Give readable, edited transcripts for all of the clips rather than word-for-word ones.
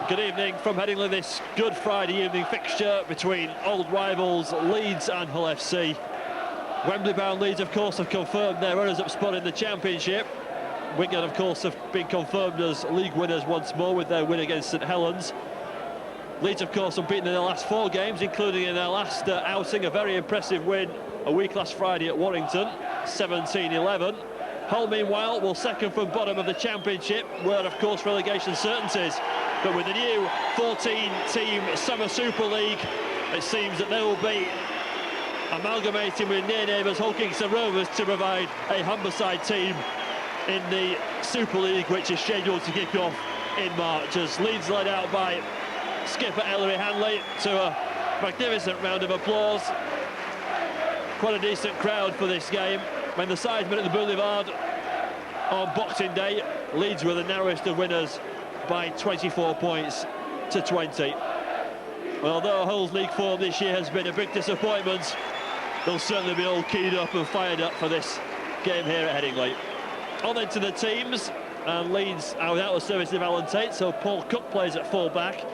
Good evening from Headingley. This Good Friday evening fixture between old rivals Leeds and Hull FC. Wembley-bound Leeds, of course, have confirmed their runners-up spot in the Championship. Wigan, of course, have been confirmed as league winners once more with their win against St Helens. Leeds, of course, unbeaten in their last 4 games, including in their last outing, a very impressive win a week last Friday at Warrington, 17-11. Hull, meanwhile, will second from bottom of the Championship, where, of course, relegation certainties. But with the new 14-team Summer Super League, it seems that they will be amalgamating with near neighbours Hull Kingston Rovers to provide a Humberside team in the Super League, which is scheduled to kick off in March, as Leeds led out by skipper Ellery Hanley to a magnificent round of applause. Quite a decent crowd for this game. When the sides met at the Boulevard on Boxing Day, Leeds were the narrowest of winners by 24 points to 20. Although Hull's league form this year has been a big disappointment, they'll certainly be all keyed up and fired up for this game here at Headingley. On then to the teams, and Leeds are without the service of Alan Tate, so Paul Cook plays at full-back.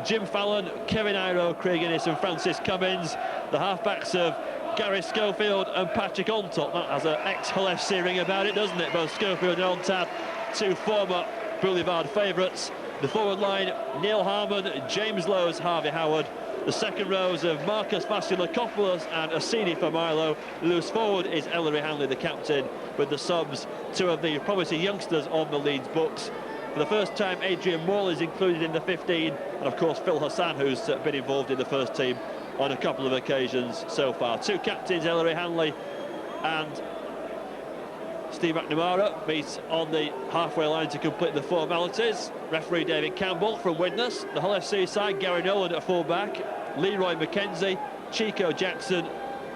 Jim Fallon, Kevin Iro, Craig Innes and Francis Cummins. The half-backs of Gary Schofield and Patrick Ontop. That has an ex-Hull FC ring about it, doesn't it? Both Schofield and Ontop, 2 former Boulevard favourites. The forward line, Neil Harmon, James Lowes, Harvey Howard. The second rows of Marcus Vasilakopoulos and Assini for Milo. Loose forward is Ellery Hanley, the captain, with the subs, 2 of the promising youngsters on the Leeds books. For the first time, Adrian Moore is included in the 15, and of course Phil Hassan, who's been involved in the first team on a couple of occasions so far. 2 captains, Ellery Hanley and Steve McNamara, meet on the halfway line to complete the formalities. Referee David Campbell from Widnes. The Hull FC side, Gary Nolan at full-back, Leroy McKenzie, Chico Jackson,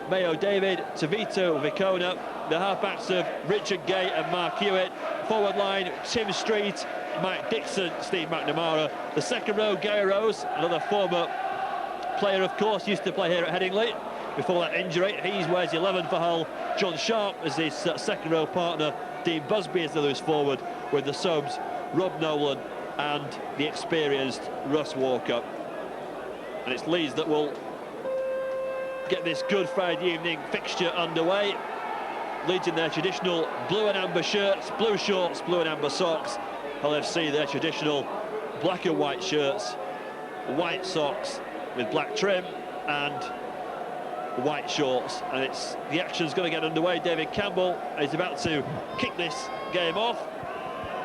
Mayo David, Tavito Vicona. The half-backs of Richard Gay and Mark Hewitt. Forward line, Tim Street, Mike Dixon, Steve McNamara. The second row, Gary Rose, another former player, of course, used to play here at Headingley before that injury. He wears 11 for Hull. John Sharp as his second row partner. Dean Busby as the loose forward, with the subs Rob Nolan and the experienced Russ Walker. And it's Leeds that will get this Good Friday evening fixture underway. Leeds in their traditional blue and amber shirts, blue shorts, blue and amber socks. Hull FC their traditional black and white shirts, white socks with black trim and white shorts. And it's the action's going to get underway. David Campbell is about to kick this game off,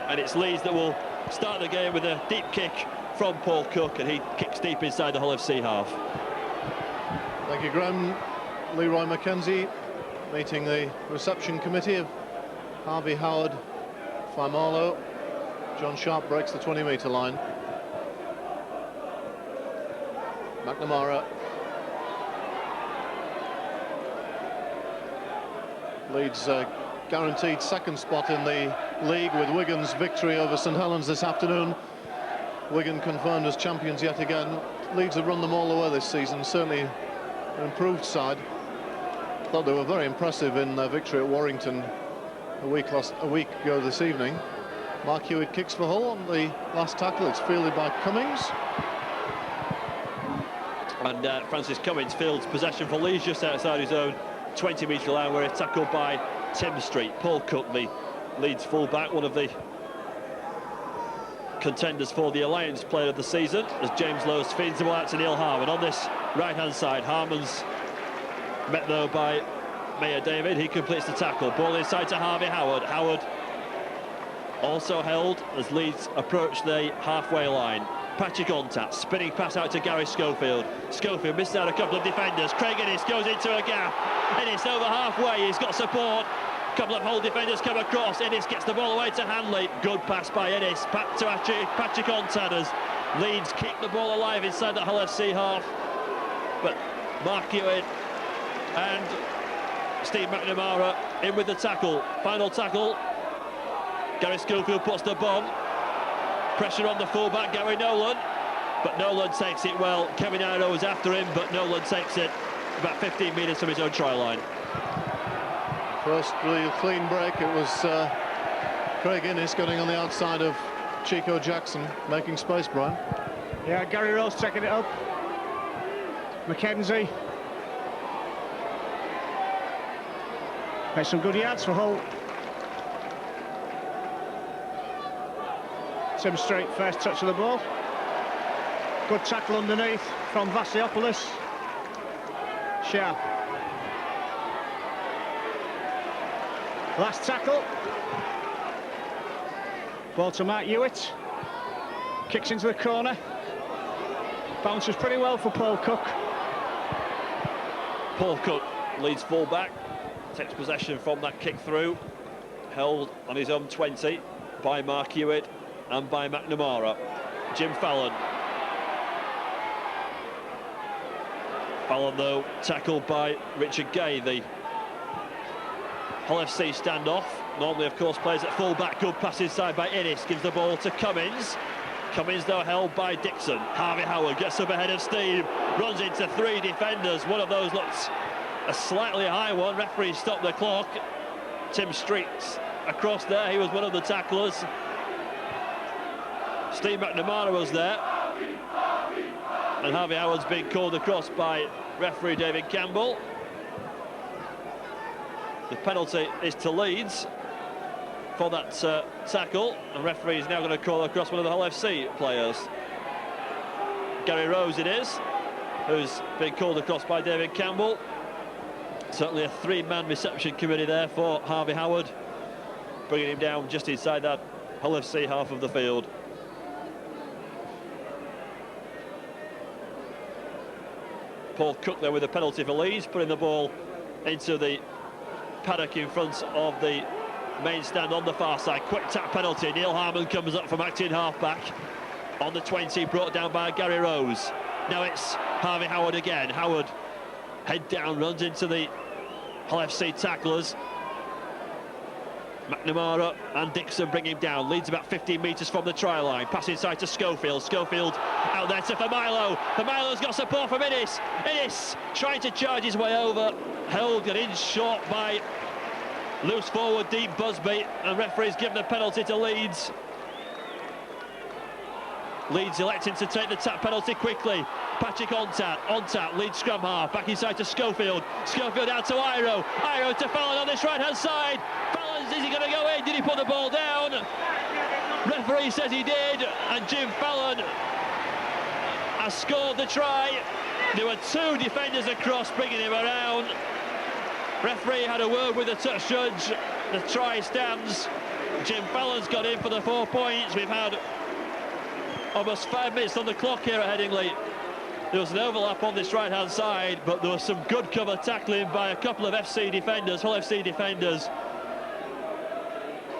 and it's Leeds that will start the game with a deep kick from Paul Cook, and he kicks deep inside the Hull FC half. Thank you, Graham. Leroy McKenzie meeting the reception committee of Harvey Howard, Faimalo. John Sharp breaks the 20-metre line. McNamara. Leeds guaranteed second spot in the league with Wigan's victory over St Helens this afternoon. Wigan confirmed as champions yet again. Leeds have run them all the way this season, certainly an improved side. Thought they were very impressive in their victory at Warrington a week ago this evening. Mark Hewitt kicks for Hull on the last tackle. It's fielded by Cummings. And Francis Cummins fields possession for Leeds just outside his own 20-metre line, where he's tackled by Tim Street. Paul Cook, the Leeds full-back, one of the contenders for the Alliance Player of the Season, as James Lowes feeds the ball out to Neil Harmon. On this right-hand side, Harmon's met though by Mayor David. He completes the tackle. Ball inside to Harvey Howard. Howard also held as Leeds approach the halfway line. Patrick Ontap, spinning pass out to Gary Schofield. Schofield missed out a couple of defenders. Craig Innes goes into a gap. Innes over halfway, he's got support. A couple of Hull defenders come across. Innes gets the ball away to Hanley. Good pass by Innes. Back to Patrick Ontap as Leeds keep the ball alive inside the Hull FC half. But Mark Hewitt and Steve McNamara in with the tackle. Final tackle. Gary Schofield puts the bomb. Pressure on the fullback, Gary Nolan, but Nolan takes it well. Kevin Iro is after him, but Nolan takes it about 15 metres from his own try line. First real clean break, it was Craig Innes getting on the outside of Chico Jackson, making space, Brian. Yeah, Gary Rose taking it up. McKenzie. Makes some good yards for Hull. Tim Street, first touch of the ball. Good tackle underneath from Vassiopoulos. Sharp. Last tackle. Ball to Mark Hewitt. Kicks into the corner. Bounces pretty well for Paul Cook. Paul Cook, Leeds full-back, takes possession from that kick through, held on his own 20 by Mark Hewitt and by McNamara. Jim Fallon. Fallon, though, tackled by Richard Gay. The Hull FC standoff. Normally, of course, plays at full-back. Good pass inside by Innes, gives the ball to Cummins. Cummins, though, held by Dixon. Harvey Howard gets up ahead of steam, runs into 3 defenders. One of those looks a slightly high one. Referee stopped the clock. Tim Streets across there. He was one of the tacklers. Steve McNamara was there. And Harvey Howard's been called across by referee David Campbell. The penalty is to Leeds for that tackle, and referee is now going to call across one of the Hull FC players. Gary Rose it is, who's been called across by David Campbell. Certainly a 3-man reception committee there for Harvey Howard, bringing him down just inside that Hull FC half of the field. Paul Cook there with a penalty for Leeds, putting the ball into the paddock in front of the main stand on the far side. Quick tap penalty. Neil Harmon comes up from acting half-back on the 20, brought down by Gary Rose. Now it's Harvey Howard again. Howard, head down, runs into the Hull FC tacklers. McNamara and Dixon bring him down. Leeds about 15 metres from the try line. Pass inside to Schofield. Schofield out there to Familo. Familo's got support from Innes. Innes trying to charge his way over. Held and in short by loose forward Dean Busby, and referee's given a penalty to Leeds. Leeds electing to take the tap penalty quickly. Patrick Ontat, Leeds scrum half, back inside to Schofield. Schofield out to Iro. Iro to Fallon on this right-hand side. Fallon, is he going to go in? Did he put the ball down? Referee says he did, and Jim Fallon has scored the try. There were 2 defenders across, bringing him around. Referee had a word with the touch judge. The try stands. Jim Fallon's got in for the 4 points. We've had almost 5 minutes on the clock here at Headingley. There was an overlap on this right-hand side, but there was some good cover tackling by a couple of FC defenders, Hull FC defenders.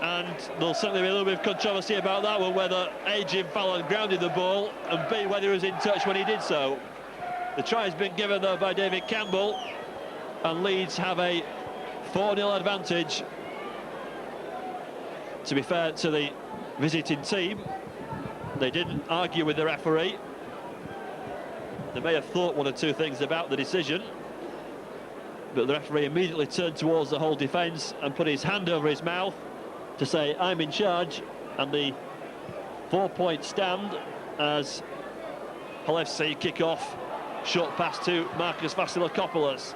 And there'll certainly be a little bit of controversy about that one, whether A, Jim Fallon grounded the ball, and B, whether he was in touch when he did so. The try has been given, though, by David Campbell, and Leeds have a 4-0 advantage. To be fair to the visiting team, they didn't argue with the referee. They may have thought 1 or 2 things about the decision, but the referee immediately turned towards the Hull defence and put his hand over his mouth to say, I'm in charge, and the 4-point stand as Hull FC kick off. Short pass to Marcus Vassiopoulos.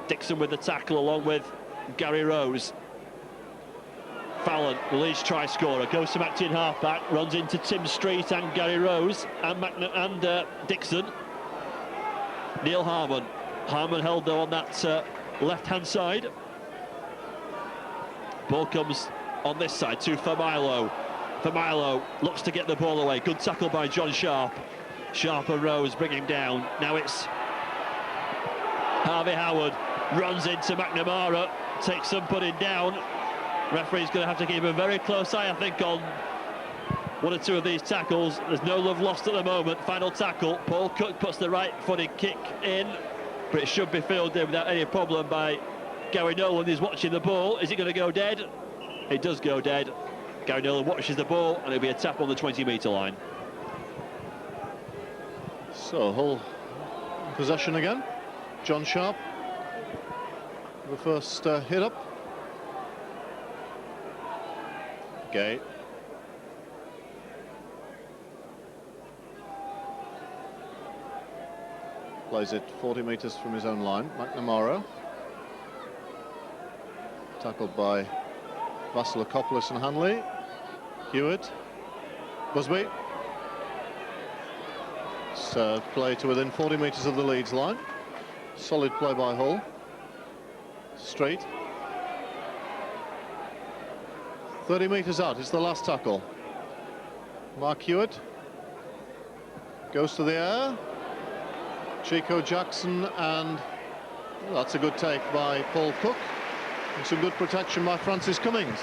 Dixon with the tackle along with Gary Rose. Fallon, the Leeds try scorer, goes to acting half-back, runs into Tim Street and Gary Rose and Dixon. Neil Harmon. Harmon held though on that left-hand side. Ball comes on this side to Familo. Familo looks to get the ball away. Good tackle by John Sharp. Sharp and Rose bring him down. Now it's Harvey Howard. Runs into McNamara. Takes some putting down. Referee's going to have to keep a very close eye, I think, on 1 or 2 of these tackles. There's no love lost at the moment. Final tackle. Paul Cook puts the right-footed kick in, but it should be fielded without any problem by Gary Nolan. He's watching the ball. Is it going to go dead? It does go dead. Gary Nolan watches the ball, and it'll be a tap on the 20-metre line. So Hull possession again. John Sharp, the first hit up. Gay. Plays it 40 metres from his own line. McNamara. Tackled by Vasilakopoulos and Hanley. Hewitt. Busby. Serve play to within 40 metres of the Leeds line. Solid play by Hull. Straight. 30 metres out, it's the last tackle. Mark Hewitt goes to the air. Chico Jackson, and well, that's a good take by Paul Cook. And some good protection by Francis Cummings.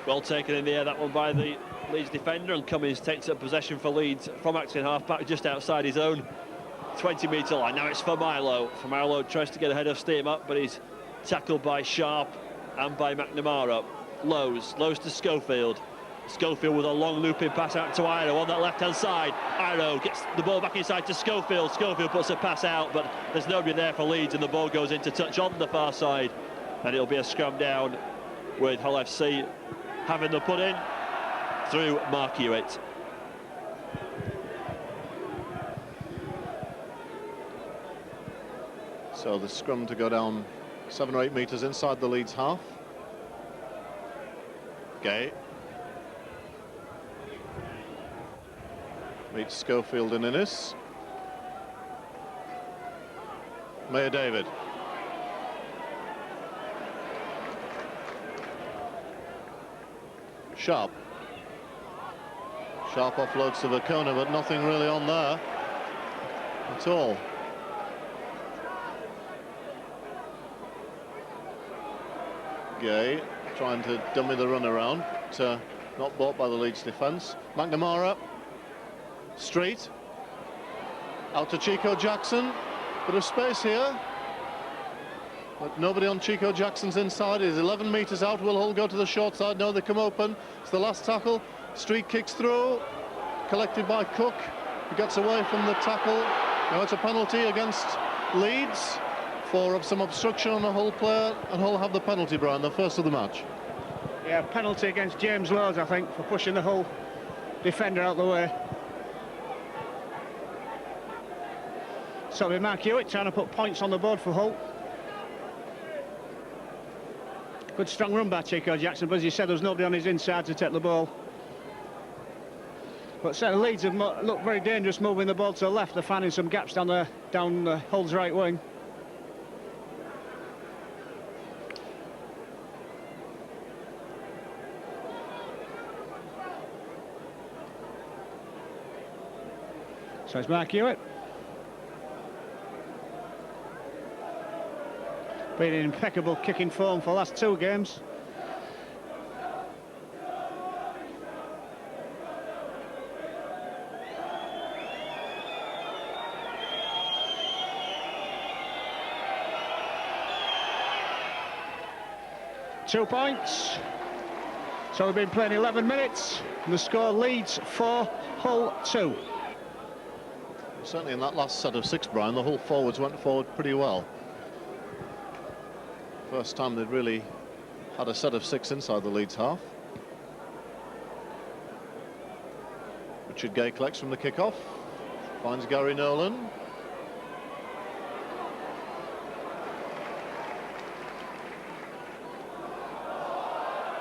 Well taken in the air, that one, by the Leeds defender, and Cummings takes up possession for Leeds from acting half-back just outside his own 20-metre line. Now it's for Milo. Milo tries to get ahead of Steam up, but he's tackled by Sharp and by McNamara. Lowe's to Schofield. Schofield with a long looping pass out to Iro on that left-hand side. Iro gets the ball back inside to Schofield. Schofield puts a pass out, but there's nobody there for Leeds, and the ball goes into touch on the far side. And it'll be a scrum down with Hull FC having the put in through Mark Hewitt. So the scrum to go down 7 or 8 metres inside the Leeds half. Gay meets Schofield and Innes. Mayor David. Sharp. Sharp offloads to Vacona, but nothing really on there at all. Gay trying to dummy the run around, not bought by the Leeds defence. McNamara, straight, out to Chico Jackson, bit of space here, but nobody on Chico Jackson's inside. He's 11 metres out. Will Hull go to the short side? No, they come open. It's the last tackle. Street kicks through, collected by Cook. He gets away from the tackle. Now it's a penalty against Leeds for some obstruction on a Hull player, and Hull have the penalty, Brian, the first of the match. Yeah, penalty against James Lowe's, I think, for pushing the Hull defender out the way. So with Mark Hewitt trying to put points on the board for Hull. Good strong run by Chico Jackson, but as you said, there was nobody on his inside to take the ball. But certainly Leeds have looked very dangerous moving the ball to the left. They're finding some gaps down Hull's right wing. So it's Mark Hewitt. Been in impeccable kicking form for the last 2 games. Two points. So we've been playing 11 minutes, and the score Leeds 4, Hull 2. Certainly in that last set of 6, Brian, the Hull forwards went forward pretty well. First time they'd really had a set of 6 inside the Leeds half. Richard Gay collects from the kick-off, finds Gary Nolan.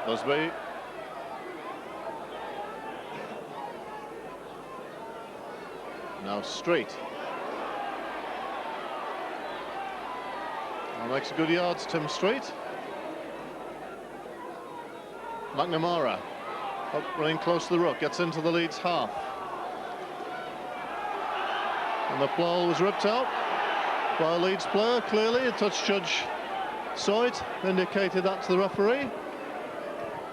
Busby. Now Street. Now makes good yards, Tim Street. McNamara, running close to the ruck, gets into the Leeds half. And the ball was ripped out by a Leeds player, clearly. A touch judge saw it, indicated that to the referee.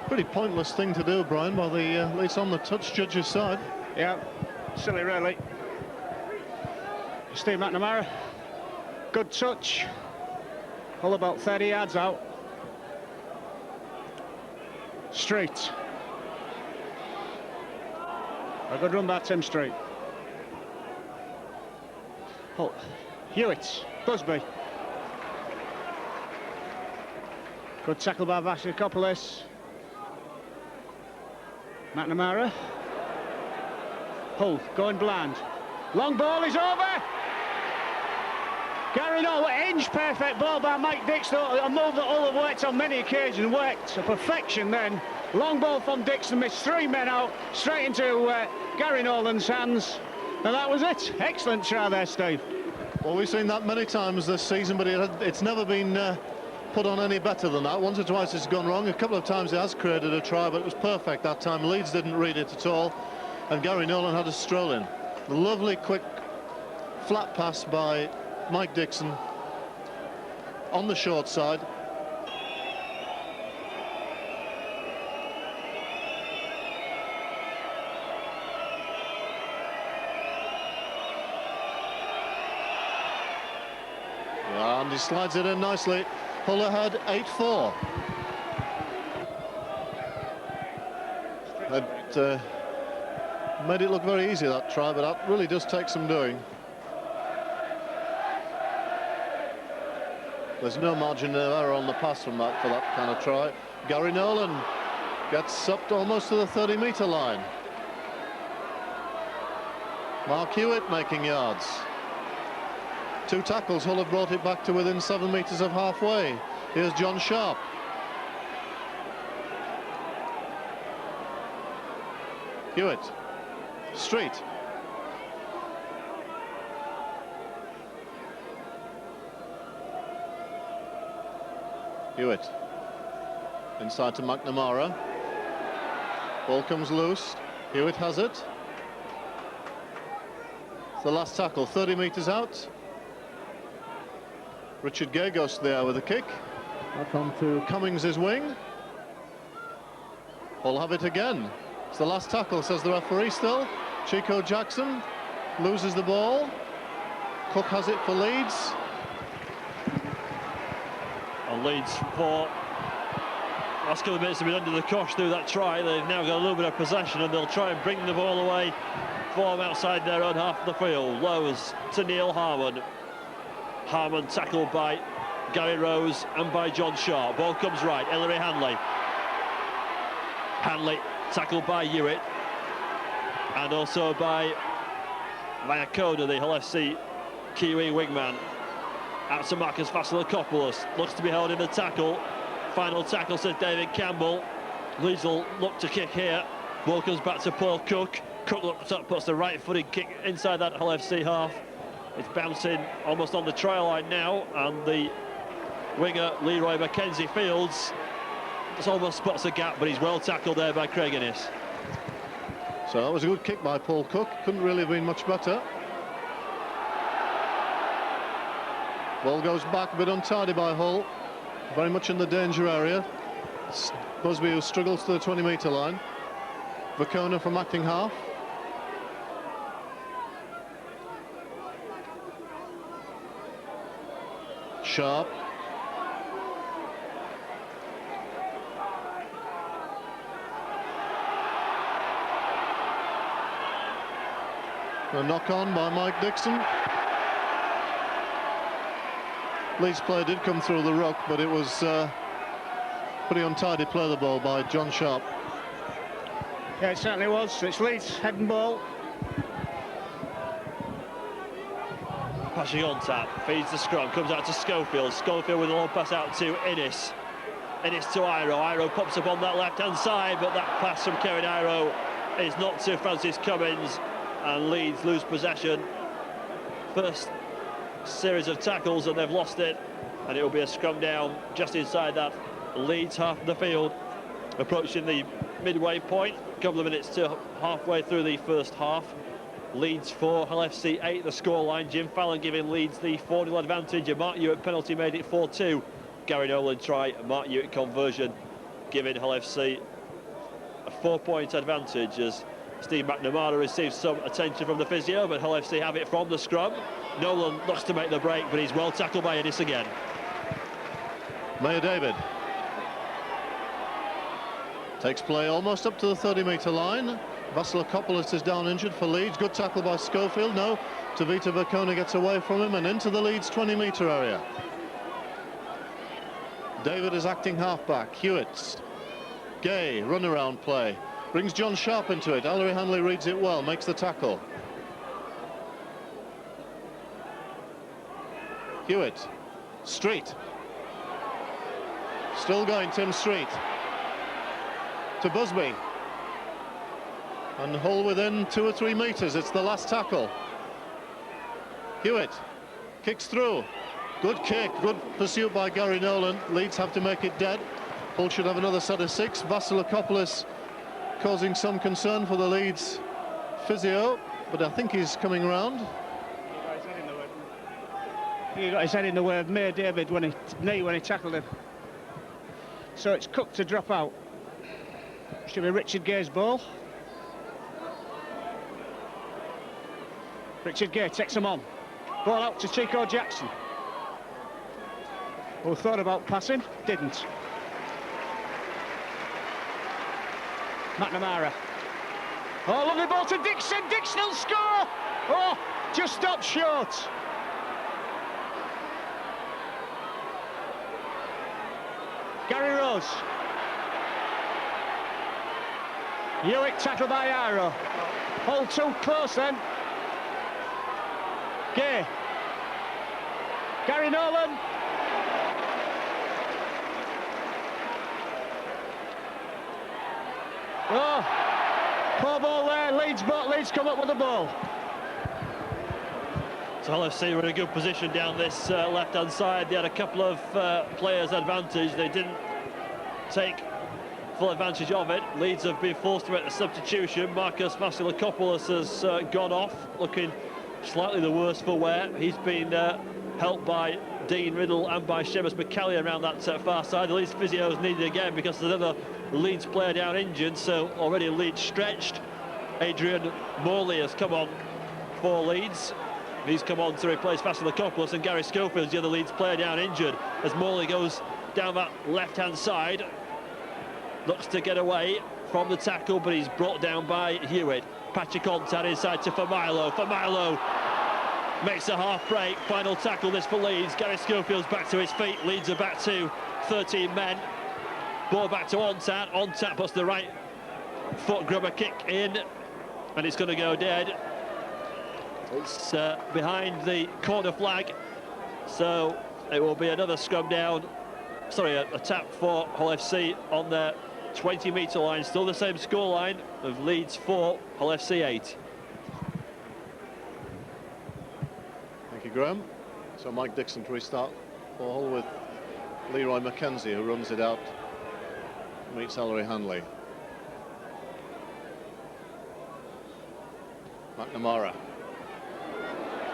Pretty pointless thing to do, Brian, by the Leeds on the touch judge's side. Yeah, silly really. Steve McNamara, good touch. All about 30 yards out. Street. A good run by Tim Street. Oh, Hewitt, Busby. Good tackle by Vasilakopoulos. McNamara. Hull going blind. Long ball is over. Gary Nolan, inch-perfect ball by Mike Dixon, a move that Hull have worked on many occasions, worked to perfection then. Long ball from Dixon, missed 3 men out, straight into Gary Nolan's hands, and that was it. Excellent try there, Steve. Well, we've seen that many times this season, but it's never been put on any better than that. Once or twice it's gone wrong. A couple of times it has created a try, but it was perfect that time. Leeds didn't read it at all, and Gary Nolan had a stroll in. A lovely, quick, flat pass by Mike Dixon on the short side. And he slides it in nicely. Hull ahead 8-4. It made it look very easy, that try, but that really does take some doing. There's no margin of error on the pass from that for that kind of try. Gary Nolan gets up to almost to the 30-metre line. Mark Hewitt making yards. 2 tackles, Hull have brought it back to within 7 metres of halfway. Here's John Sharp. Hewitt. Street. Hewitt. Inside to McNamara. Ball comes loose. Hewitt has it. It's the last tackle, 30 metres out. Richard Gay goes to the air with a kick. Back on to Cummings' wing. Hull have it again. It's the last tackle, says the referee still. Chico Jackson loses the ball. Cook has it for Leeds. And Leeds, for last couple of minutes have been under the cosh through that try. They've now got a little bit of possession and they'll try and bring the ball away from outside their own half of the field. Lows to Neil Harmon. Harmon tackled by Gary Rose and by John Sharp. Ball comes right, Ellery Hanley. Hanley tackled by Hewitt and also by Viacona, the Hull FC Kiwi wingman. Out to Marcus Vasilakopoulos, looks to be held in the tackle. Final tackle, says David Campbell. Leeds will look to kick here. Ball comes back to Paul Cook. Cook looks up, puts the right-footed kick inside that Hull FC half. It's bouncing almost on the try line now, and the winger Leroy Mackenzie Fields just almost spots a gap, but he's well tackled there by Craig Innes. So that was a good kick by Paul Cook. Couldn't really have been much better. Ball goes back, a bit untidy by Hull. Very much in the danger area. It's Busby who struggles to the 20-metre line. Vacona from acting half. Sharp. A knock on by Mike Dixon. Leeds player did come through the ruck, but it was pretty untidy play the ball by John Sharp. Yeah, it certainly was. It's Leeds heading ball. Passing on tap, feeds the scrum, comes out to Schofield. Schofield with a long pass out to Innes. Innes to Iro. Iro pops up on that left-hand side, but that pass from Kevin Iro is not to Francis Cummins, and Leeds lose possession. First series of tackles, and they've lost it, and it will be a scrum down just inside that Leeds half of the field, approaching the midway point. A couple of minutes to halfway through the first half. Leeds 4, Hull FC 8, the scoreline. Jim Fallon giving Leeds the 4-0 advantage. A Mark Hewitt penalty made it 4-2. Gary Nolan try, Mark Hewitt conversion, giving Hull FC a 4-point advantage as Steve McNamara receives some attention from the physio, but Hull FC have it from the scrum. Nolan looks to make the break, but he's well tackled by Innes again. Mayor David takes play almost up to the 30-metre line. Vasilakopoulos is down injured for Leeds. Good tackle by Schofield. No, Tavita Vacona gets away from him and into the Leeds 20-metre area. David is acting halfback. Hewitt. Gay, run-around play. Brings John Sharp into it. Ellery Hanley reads it well, makes the tackle. Hewitt. Street. Still going, Tim Street. To Busby. And Hull within 2 or 3 metres. It's the last tackle. Hewitt kicks through. Good kick, good pursuit by Gary Nolan. Leeds have to make it dead. Hull should have another set of 6. Vasilakopoulos causing some concern for the Leeds physio, but I think he's coming round. He got his head in the way of May David when he tackled him. So it's Cook to drop out. Should be Richard Gay's ball. Richard Gay takes him on. Ball out to Chico Jackson, who thought about passing, didn't. McNamara. Oh, lovely ball to Dixon. Dixon will score. Oh, just stopped short. Gary Rose. Hewitt tackled by Iro. Hold too close then. Gay. Gary Nolan. Oh, poor ball there. Leeds come up with the ball. So Hull FC were in a good position down this left-hand side. They had a couple of players' advantage. They didn't take full advantage of it. Leeds have been forced to make the substitution. Marcus Vasilakopoulos has gone off, looking slightly the worse for wear. He's been helped by Dean Riddle and by Seamus McCallie around that far side. The Leeds physio is needed again because there's another Leeds player down injured, so already Leeds stretched. Adrian Morley has come on for Leeds. He's come on to replace Vasilakopoulos, and Gary Schofield's the other Leeds player down injured as Morley goes down that left-hand side. Looks to get away from the tackle, but he's brought down by Hewitt. Patrick Ontad inside to Familo. Familo makes a half break. Final tackle this for Leeds. Gary Schofield's back to his feet. Leeds are back to 13 men. Ball back to Ontad. Ontad puts the right foot grubber kick in, and it's going to go dead. It's behind the corner flag, so it will be another scrum down. Sorry, a tap for Hull FC on their 20-metre line. Still the same scoreline of Leeds 4, Hull FC 8. Thank you, Graham. So Mike Dixon to restart for Hull with Leroy Mackenzie, who runs it out, meets Ellery Hanley. McNamara.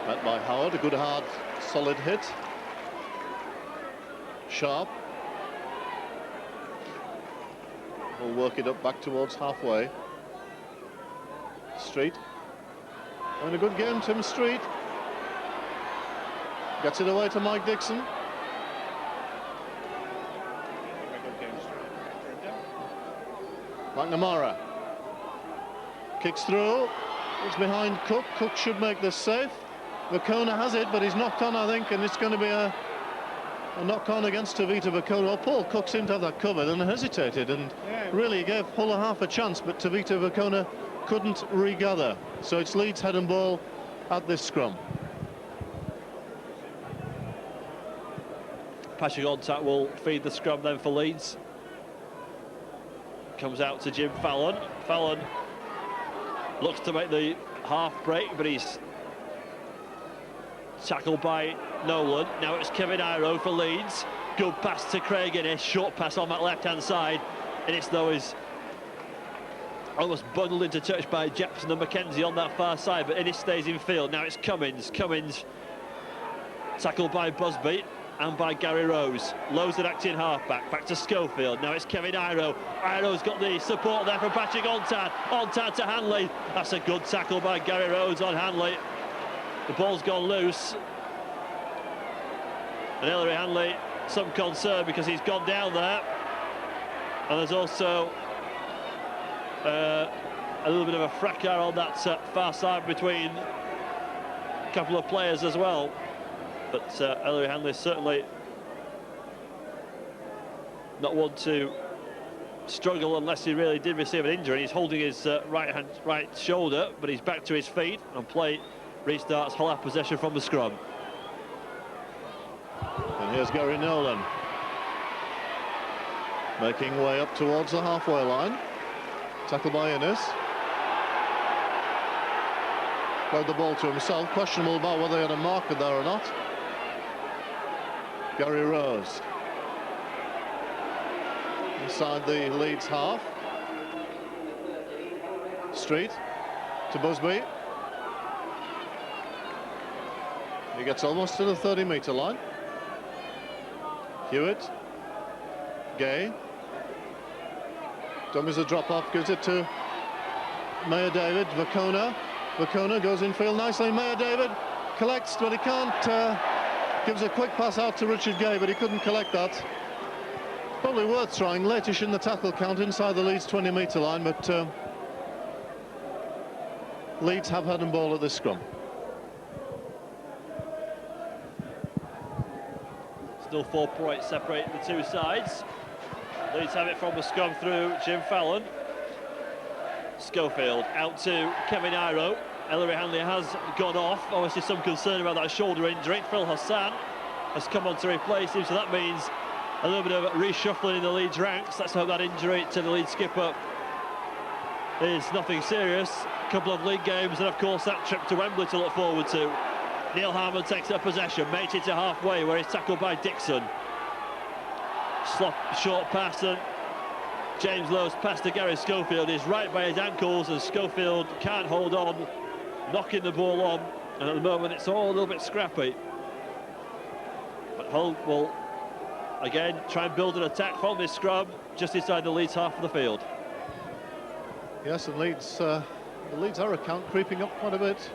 Met by Howard, a good hard solid hit. Sharp. We'll work it up back towards halfway. Street. Having a good game, Tim Street. Gets it away to Mike Dixon. McNamara. Kicks through. It's behind Cook. Cook should make this safe. Vacona has it, but he's knocked on, I think, and it's going to be a knock-on against Tavita Vacona. Well, Paul Cook seemed to have that covered and hesitated and really gave Hull a half a chance, but Tavita Vacona couldn't regather. So it's Leeds head and ball at this scrum. Patrick Ontad will feed the scrum then for Leeds. Comes out to Jim Fallon. Fallon looks to make the half break, but he's tackled by Nolan. Now it's Kevin Iro for Leeds. Good pass to Craig Innes. Short pass on that left-hand side. Innes, though, is almost bundled into touch by Jackson and Mackenzie on that far side, but Innes stays in field. Now it's Cummins. Cummins tackled by Busby and by Gary Rose. Lowe's an acting halfback. Back to Schofield. Now it's Kevin Iro. Iro's got the support there from Patrick Ontad. Ontad to Hanley. That's a good tackle by Gary Rose on Hanley. The ball's gone loose. And Ellery Hanley, some concern because he's gone down there. And there's also a little bit of a fracas on that far side between a couple of players as well. But Ellery Hanley certainly not one to struggle unless he really did receive an injury. He's holding his right shoulder, but he's back to his feet, and play restarts. Hull have possession from the scrum. And here's Gary Nolan, making way up towards the halfway line. Tackled by Innes. Played the ball to himself. Questionable about whether he had a marker there or not. Gary Rose. Inside the Leeds half. Street to Busby. He gets almost to the 30-metre line. Hewitt. Gay. Dummies a drop off, gives it to Mayor David. Vacona goes infield nicely. Mayor David collects, but he can't. Gives a quick pass out to Richard Gay, but he couldn't collect that. Probably worth trying. Latish in the tackle count inside the Leeds 20-metre line, but Leeds have head and ball at this scrum. Still 4 points separating the two sides. Leeds have it from the scrum through Jim Fallon. Schofield out to Kevin Iro. Ellery Hanley has gone off. Obviously some concern about that shoulder injury. Phil Hassan has come on to replace him, so that means a little bit of reshuffling in the Leeds ranks. Let's hope that injury to the Leeds skipper is nothing serious. A couple of league games and of course that trip to Wembley to look forward to. Neil Harmon takes up possession, makes it to halfway where he's tackled by Dixon. Short pass, and James Lowe's pass to Gary Schofield is right by his ankles, and Schofield can't hold on, knocking the ball on, and at the moment it's all a little bit scrappy. But Hull will again try and build an attack from this scrum just inside the Leeds half of the field. Yes, and Leeds, the Leeds error count creeping up quite a bit.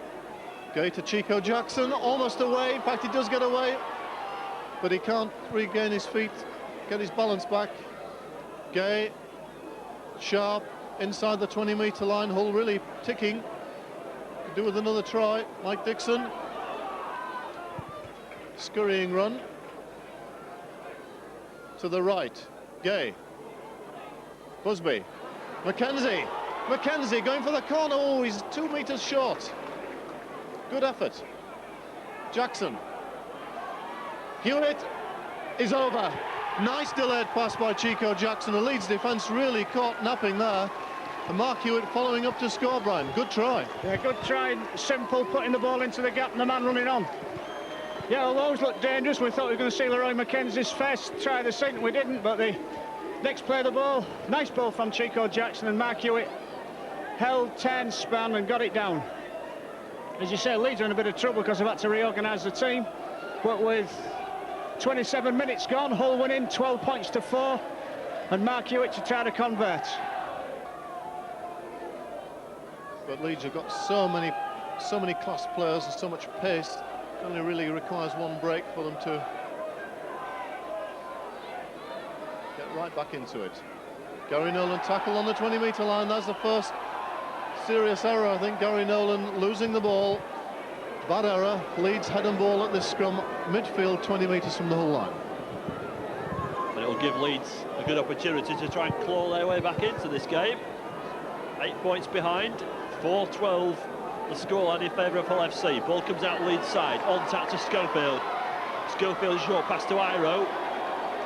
Gay to Chico Jackson, almost away. In fact, he does get away, but he can't regain his feet, get his balance back. Gay, sharp, inside the 20-metre line. Hull really ticking. Could do with another try. Mike Dixon. Scurrying run. To the right. Gay. Busby. Mackenzie. Mackenzie going for the corner. Oh, he's 2 metres short. Good effort. Jackson. Hewitt is over. Nice delayed pass by Chico Jackson. The Leeds defence really caught napping there. And Mark Hewitt following up to score, Brian. Good try. Yeah, good try. Simple, putting the ball into the gap and the man running on. Yeah, well, those looked dangerous. We thought we were going to see Leroy Mackenzie's first try of the season. We didn't, but the next play of the ball. Nice ball from Chico Jackson, and Mark Hewitt held, turned, span and got it down. As you say, Leeds are in a bit of trouble because they've had to reorganise the team. But with 27 minutes gone, Hull winning 12 points to 4, and Mark Hewitt to try to convert. But Leeds have got so many class players and so much pace. It only really requires one break for them to get right back into it. Gary Nolan tackle on the 20-metre line. That's the first serious error, I think. Gary Nolan losing the ball. Bad error. Leeds head and ball at this scrum, midfield 20 metres from the Hull line. And it will give Leeds a good opportunity to try and claw their way back into this game. 8 points behind, 4-12 the scoreline in favour of Hull FC. Ball comes out Leeds side, on tap to Schofield. Schofield short pass to Iro.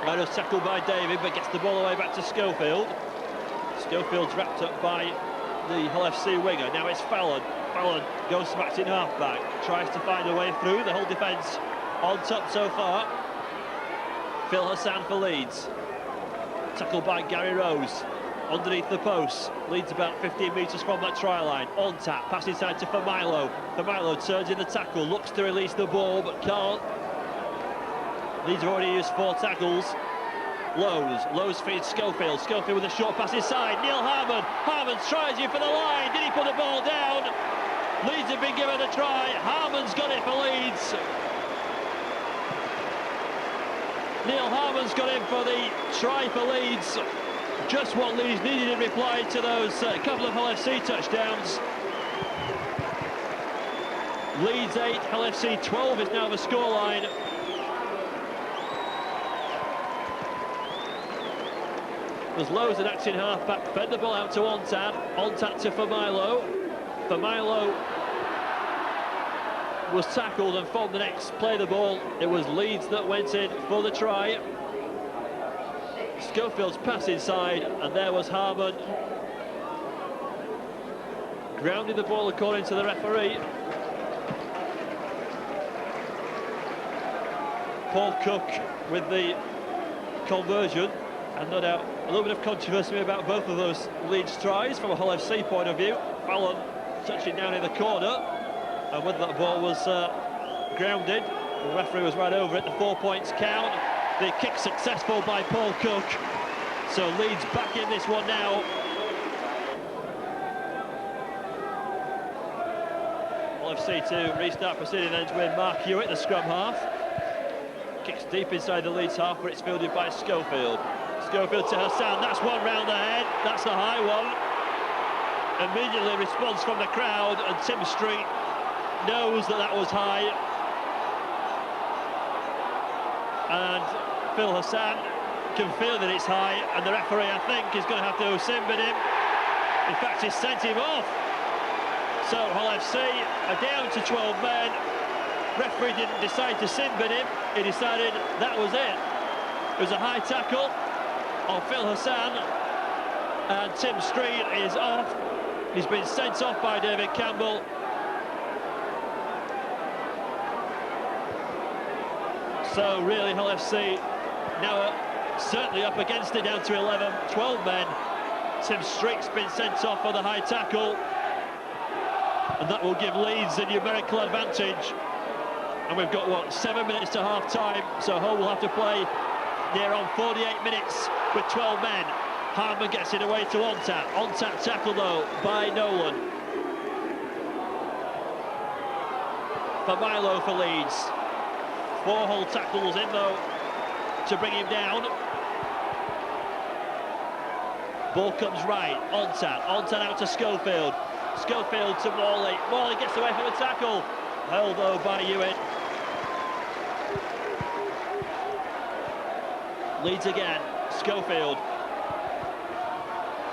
Iro's tackled by David, but gets the ball away back to Schofield. Schofield's wrapped up by the Hull FC winger. Now it's Fallon. Fallon goes smacked in half-back, tries to find a way through. The whole defence on top so far. Phil Hassan for Leeds. Tackled by Gary Rose. Underneath the post. Leeds about 15 metres from that try line. On tap, pass inside to Familo. Familo turns in the tackle, looks to release the ball, but can't. Leeds have already used 4 tackles. Lowe's feeds Schofield. Schofield with a short pass inside. Neil Harmon. Harmon tries you for the line. Did he put the ball down? Leeds have been given a try. Harmon's got it for Leeds. Neil Harmon's got in for the try for Leeds. Just what Leeds needed in reply to those couple of Hull FC touchdowns. Leeds 8, Hull FC 12 is now the scoreline. There's Lowe's an acting half-back, fed the ball out to on tap to Familo. Familo was tackled, and from the next play the ball, it was Leeds that went in for the try. Schofield's pass inside, and there was Harmon. Grounded the ball according to the referee. Paul Cook with the conversion, and no doubt a little bit of controversy about both of those Leeds tries from a Hull FC point of view. Fallon touching down in the corner, and whether that ball was grounded, the referee was right over it. The 4 points count. The kick successful by Paul Cook, so Leeds back in this one now. Hull FC to restart proceeding ends with Mark Hewitt, the scrum half. Kicks deep inside the Leeds half, but it's fielded by Schofield. Schofield to Hassan, that's one round the head, that's the high one. Immediately response from the crowd, and Tim Street knows that that was high. And Phil Hassan can feel that it's high, and the referee, I think, is going to have to sin-bin him. In fact, he's sent him off. So Hull FC are down to 12 men. Referee didn't decide to sin-bin him, he decided that was it. It was a high tackle on Phil Hassan, and Tim Street is off. He's been sent off by David Campbell. So really Hull FC now certainly up against it, down to 11, 12 men. Tim Street's been sent off for the high tackle, and that will give Leeds a numerical advantage. And we've got, what, 7 minutes to half-time, so Hull will have to play near on 48 minutes with 12 men. Harmon gets it away to Ontat. Ontat tackle, though, by Nolan. For Milo for Leeds. 4 Hull tackles in, though, to bring him down. Ball comes right, Ontat out to Schofield. Schofield to Morley. Morley gets away from the tackle. Held, though, by Hewitt. Leeds again, Schofield.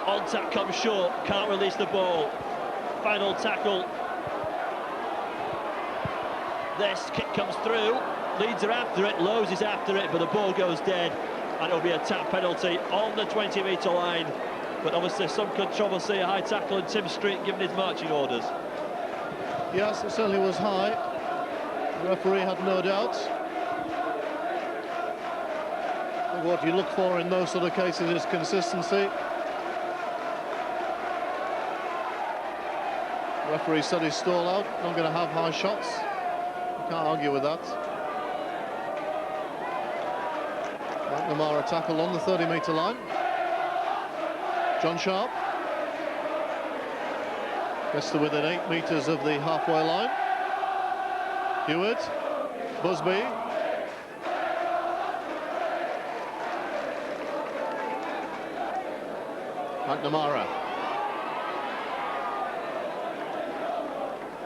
Ontat comes short, can't release the ball. Final tackle. This kick comes through. Leeds are after it, Lowe's is after it, but the ball goes dead, and it'll be a tap penalty on the 20-metre line. But obviously some controversy, a high tackle, and Tim Street giving his marching orders. Yes, it certainly was high. The referee had no doubt. What you look for in those sort of cases is consistency. The referee said he's stall out, not going to have high shots. You can't argue with that. McNamara tackle on the 30-metre line. John Sharp gets to within 8 metres of the halfway line. Hewitt, Busby. McNamara.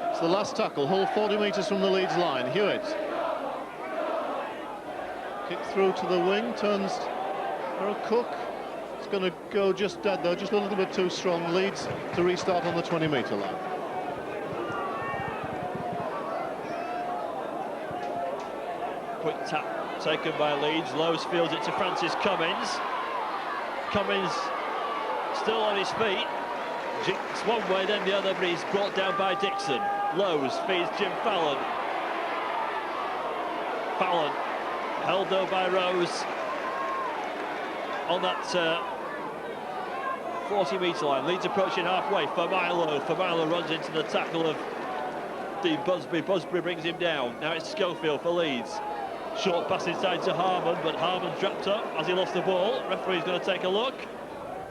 It's the last tackle, Hull 40 metres from the Leeds line. Hewitt. Kick through to the wing, turns for a Cook. It's going to go just dead though, just a little bit too strong. Leeds to restart on the 20-metre line. Quick tap taken by Leeds. Lowe's fields it to Francis Cummins. Cummins still on his feet. It's one way then the other, but he's brought down by Dixon. Lowe's feeds Jim Fallon. Fallon held though by Rose on that 40-metre line. Leeds approaching halfway. For Milo runs into the tackle of Dean Busby. Busby brings him down. Now it's Schofield for Leeds. Short pass inside to Harmon, but Harmon's dropped up as he lost the ball. Referee's going to take a look,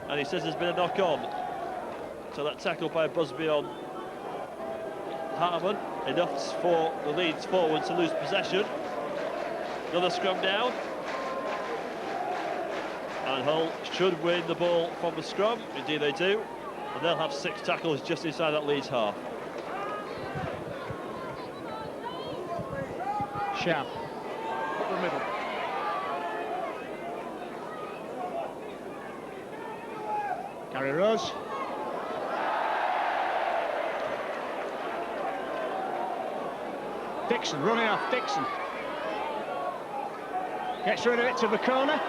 and he says there's been a knock on. So that tackle by Busby on Harmon, enough for the Leeds forward to lose possession. Another scrum down. And Hull should win the ball from the scrum. Indeed they do. And they'll have 6 tackles just inside that Leeds half. Sharp. Up the middle. Gary Rose. Dixon running off. Dixon gets rid of it to the corner.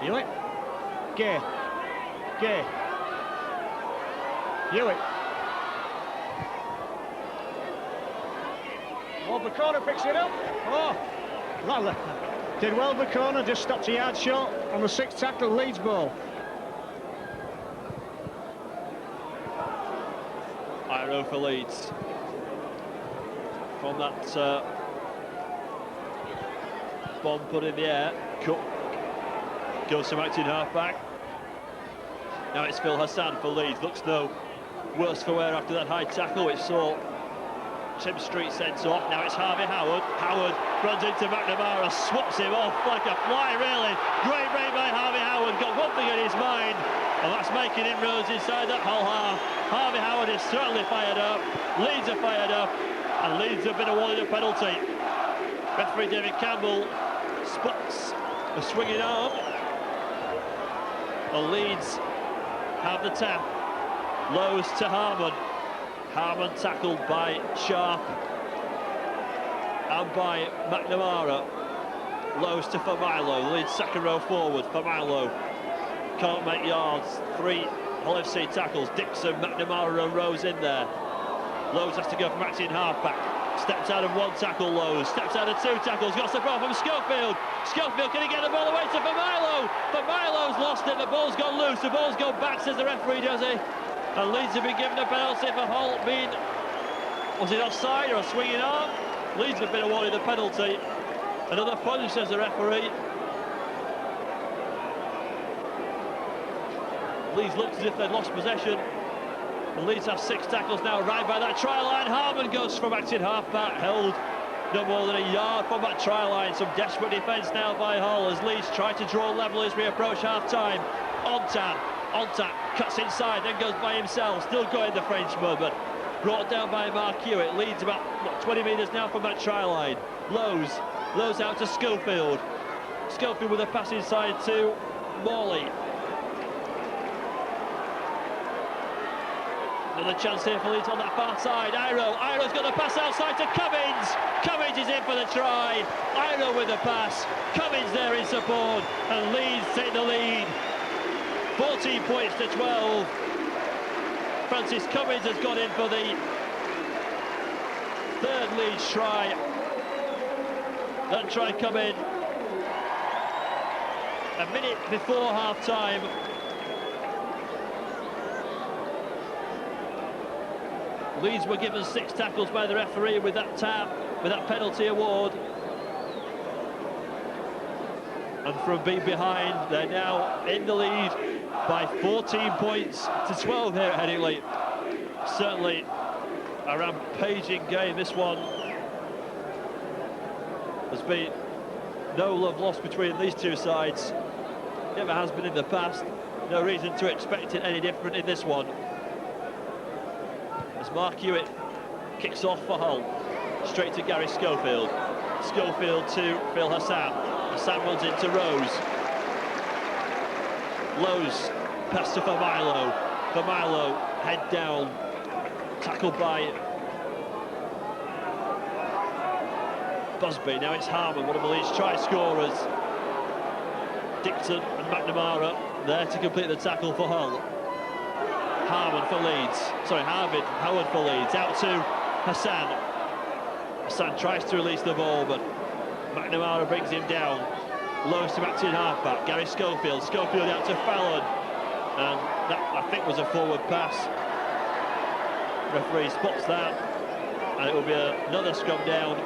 Hewitt. Gay. Hewitt. Oh, the corner picks it up. Oh, well, did well the corner, just stopped a yard short on the 6th tackle, Leeds ball. Iro for Leeds. From that bomb put in the air, Cook goes to acting half-back. Now it's Phil Hassan for Leeds. Looks no worse for wear after that high tackle, which saw Tim Street sent off. Now it's Harvey Howard. Howard runs into McNamara, swaps him off like a fly, really. Great break by Harvey Howard. Got one thing in his mind, and that's making inroads inside that whole half. Harvey Howard is certainly fired up. Leeds are fired up, and Leeds have been awarded a penalty. Referee David Campbell spots a swinging arm. And Leeds have the tap. Lowe's to Harmon. Harmon tackled by Sharp and by McNamara. Lowe's to Familo. Leeds second row forward. Familo can't make yards. 3 Hull FC tackles. Dixon, McNamara and Rose in there. Lowe's has to go from acting half-back. Steps out of 1 tackle, Lowe's. Steps out of 2 tackles. Got the ball from Schofield. Schofield, can he get the ball away to Familo? Familo's lost it. The ball's gone loose. The ball's gone back, says the referee, does he? And Leeds have been given a penalty for Hull being... Was it offside or a swinging arm? Leeds have been awarded the penalty. Another punch, says the referee. Leeds looked as if they'd lost possession. And Leeds have 6 tackles now, right by that try line. Harmon goes from acting half-back, held no more than a yard from that try line. Some desperate defence now by Hull as Leeds try to draw level as we approach half-time. Ontan cuts inside, then goes by himself, still going the Frenchman, but brought down by Mark Hewitt. Leeds about 20 metres now from that try line. Lowe's out to Schofield. Schofield with a pass inside to Morley. Another chance here for Leeds on that far side. Iro's got the pass outside to Cummins. Cummins is in for the try. Iro with the pass. Cummins there in support, and Leeds take the lead. 14 points to 12. Francis Cummins has gone in for the 3rd Leeds try. That try come in a minute before half-time. Leeds were given 6 tackles by the referee with that tap, with that penalty award. And from being behind, they're now in the lead by 14 points to 12 here at Headingley. Certainly a rampaging game, this one. There's been no love lost between these two sides. Never has been in the past. No reason to expect it any different in this one. As Mark Hewitt kicks off for Hull, straight to Gary Schofield. Schofield to Phil Hassan. Hassan runs into Rose. Lowe's pass to Familo. Familo head down, tackled by Busby. Now it's Harmon, one of the Leeds try scorers. Dixon and McNamara there to complete the tackle for Hull. Howard for Leeds, out to Hassan. Hassan tries to release the ball, but McNamara brings him down. Lowe's to acting half-back, Gary Schofield. Schofield out to Fallon, and that, I think, was a forward pass. Referee spots that, and it will be another scrum down.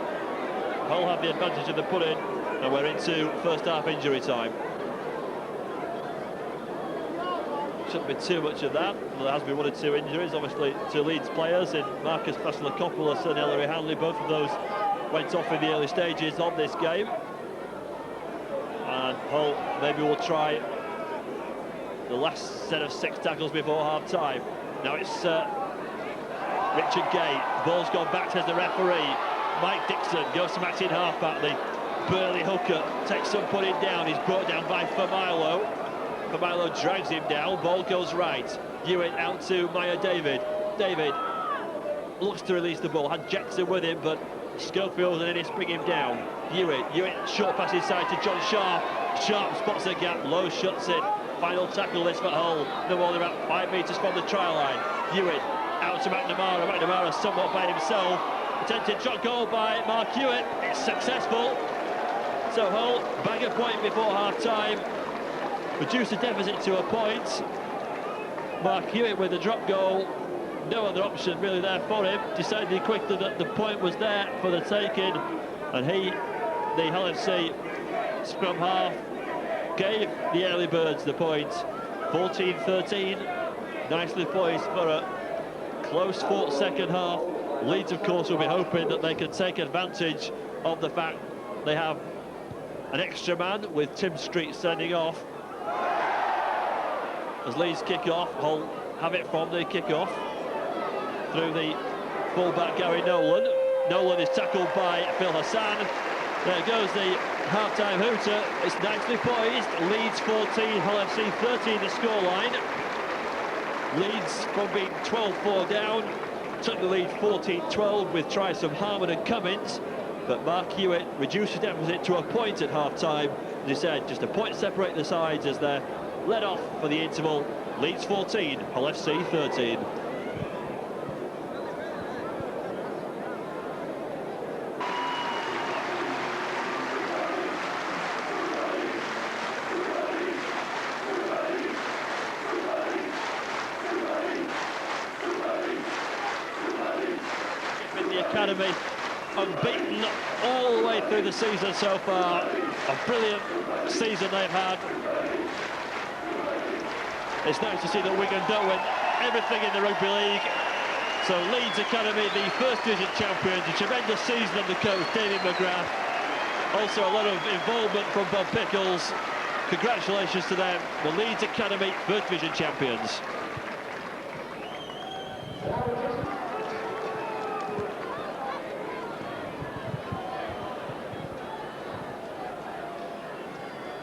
Hull have the advantage of the put-in, and we're into first half injury time. Shouldn't be too much of that. There has been 1 or 2 injuries, obviously, to Leeds players in Marcus Vasilakopoulos and Ellery Hanley. Both of those went off in the early stages of this game. And Hull maybe will try the last set of 6 tackles before half-time. Now it's Richard Gay. Ball's gone back, says the referee. Mike Dixon goes to match in half-back. The burly hooker takes some putting down. He's brought down by Familo. Milo drags him down, ball goes right. Hewitt out to Maya David. David looks to release the ball, had Jackson with him, but Schofield and Ennis bring him down. Hewitt short pass inside to John Sharp. Sharp spots a gap, Lowe shuts it. Final tackle this for Hull, no more than about 5 metres from the try line. Hewitt out to McNamara. McNamara somewhat by himself. Attempted shot goal by Mark Hewitt. It's successful. So Hull bag a point before half-time. Reduce the deficit to a point. Mark Hewitt with the drop goal. No other option really there for him. Decided quickly that the point was there for the taking. And the Hull FC scrum half, gave the early birds the point. 14-13. Nicely poised for a close fought second half. Leeds, of course, will be hoping that they can take advantage of the fact they have an extra man with Tim Street sending off. As Leeds kick off, Hull have it from the kick-off through the fullback Gary Nolan. Nolan is tackled by Phil Hassan. There goes the half-time hooter. It's nicely poised. Leeds 14, Hull FC 13 the scoreline. Leeds, from being 12-4 down, took the lead 14-12 with tries from Harmon and Cummins. But Mark Hewitt reduced the deficit to a point at half-time. As he said, just a point separate the sides as they're led off for the interval. Leeds 14, Hull FC 13. In the academy, unbeaten all the way through the season so far. A brilliant season they've had. It's nice to see that Wigan don't win everything in the rugby league. So Leeds Academy, the first division champions, a tremendous season under coach David McGrath. Also a lot of involvement from Bob Pickles. Congratulations to them, the Leeds Academy first division champions.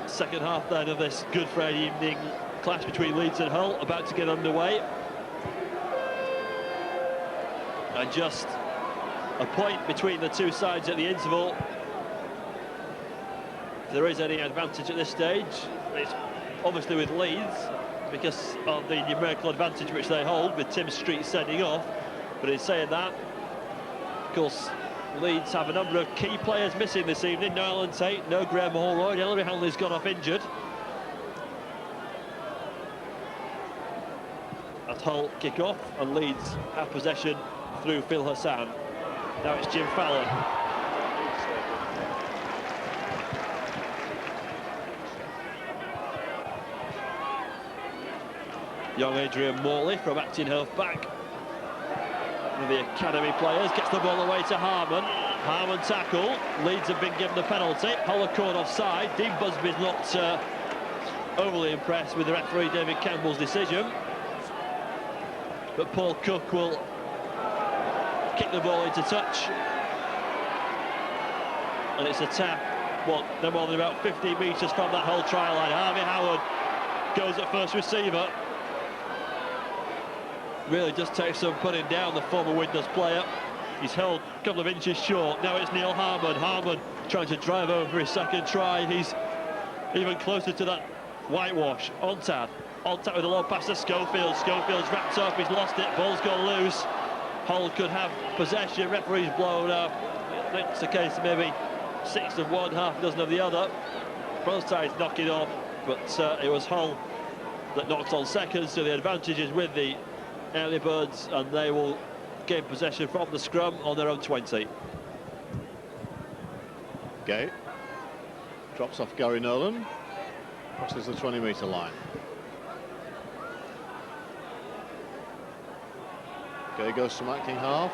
Second half then of this Good Friday evening clash between Leeds and Hull about to get underway. And just a point between the two sides at the interval. If there is any advantage at this stage, it's obviously with Leeds because of the numerical advantage which they hold with Tim Street sending off. But in saying that, of course, Leeds have a number of key players missing this evening. No Alan Tate, no Graham Holroyd. Ellery Hanley's gone off injured. As Hull kick off and Leeds have possession through Phil Hassan. Now it's Jim Fallon. Young Adrian Morley from Acton Hove back. One of the academy players gets the ball away to Harmon. Harmon tackle. Leeds have been given the penalty. Hull are caught offside. Dean Busby's not overly impressed with the referee David Campbell's decision. But Paul Cook will kick the ball into touch. And it's a tap, no more than about 15 metres from that Hull try line. Harvey Howard goes at first receiver. Really just takes some putting down, the former Windows player. He's held a couple of inches short. Now it's Neil Harmon. Harmon trying to drive over his second try. He's even closer to that whitewash. On tap with a low pass to Schofield. Schofield's wrapped up, he's lost it, ball's gone loose. Hull could have possession, referee's blown up. It's the case of maybe 6 of one, half a dozen of the other. Both sides knocking off, but it was Hull that knocked on seconds, so the advantage is with the early birds, and they will gain possession from the scrum on their own 20. Gay drops off Gary Nolan, crosses the 20-metre line. Gay goes from acting half.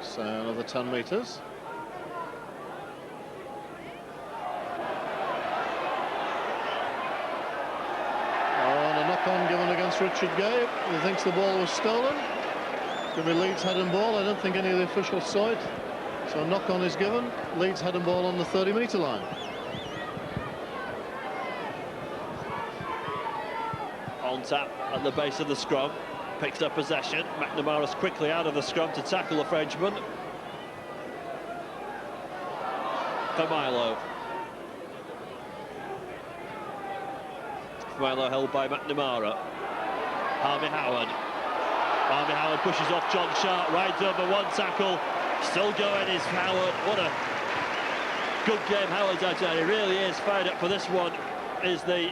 So another 10 metres. On given against Richard Gay. He thinks the ball was stolen. It's going to be Leeds head and ball. I don't think any of the officials saw it. So a knock-on is given. Leeds head and ball on the 30-metre line. On tap at the base of the scrum, picks up possession. McNamara's quickly out of the scrum to tackle the Frenchman. For Milo. Milo held by McNamara. Harvey Howard. Harvey Howard pushes off John Sharp, rides over one tackle. Still going is Howard. What a good game Howard's out there. He really is fired up for this one. Is the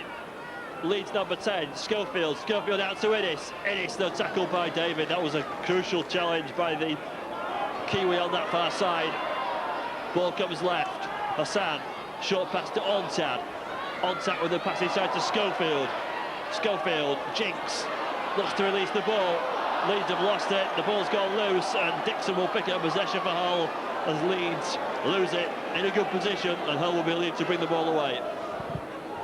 Leeds number 10, Schofield. Schofield out to Innes. Innes, though, tackled by David. That was a crucial challenge by the Kiwi on that far side. Ball comes left. Hassan, short pass to Ontad. Ontad with the pass inside to Schofield. Schofield, Jinks, looks to release the ball. Leeds have lost it, the ball's gone loose, and Dixon will pick up possession for Hull as Leeds lose it in a good position, and Hull will be relieved to bring the ball away.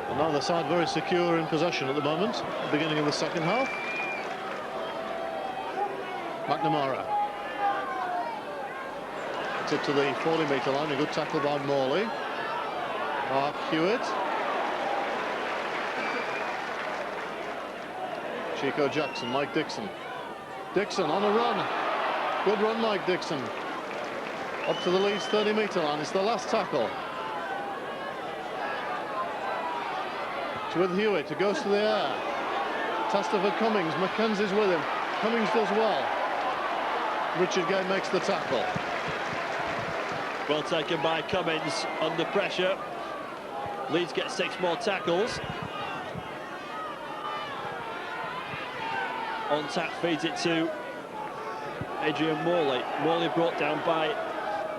And now the side very secure in possession at the moment, beginning of the second half. McNamara. It's up to the 40-metre line, a good tackle by Morley. Mark Hewitt. Chico Jackson, Mike Dixon. Dixon on a run. Good run, Mike Dixon. Up to the Leeds 30-metre line, it's the last tackle. It's with Hewitt, it goes to the air. Taster for Cummings, Mackenzie's with him. Cummings does well. Richard Gay makes the tackle. Well taken by Cummings, under pressure. Leeds get 6 more tackles. On tap feeds it to Adrian Morley. Morley brought down by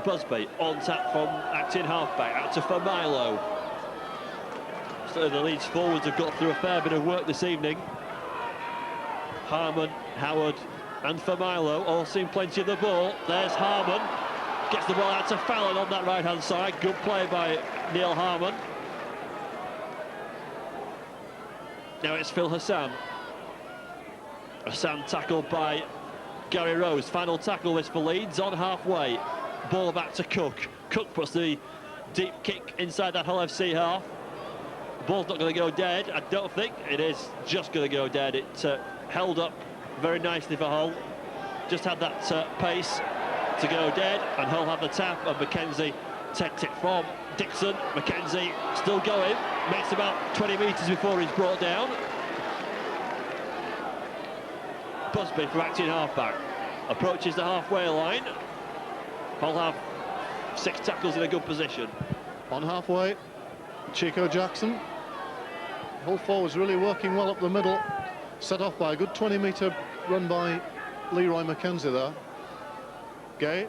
Busby. On tap from acting halfback out to Familo. So the Leeds forwards have got through a fair bit of work this evening. Harmon, Howard and Familo all seen plenty of the ball. There's Harmon. Gets the ball out to Fallon on that right-hand side. Good play by Neil Harmon. Now it's Phil Hassan. Hassan tackled by Gary Rose. Final tackle this for Leeds on halfway. Ball back to Cook. Cook puts the deep kick inside that Hull FC half. Ball's not going to go dead, I don't think. It is just going to go dead. It held up very nicely for Hull. Just had that pace to go dead, and Hull have the tap, and Mackenzie takes it from Dixon. Mackenzie still going, makes about 20 metres before he's brought down. Busby from acting halfback approaches the halfway line. Hull have 6 tackles in a good position. On halfway, Chico Jackson. Hull forwards really working well up the middle, set off by a good 20-metre run by Leroy Mackenzie there. Gay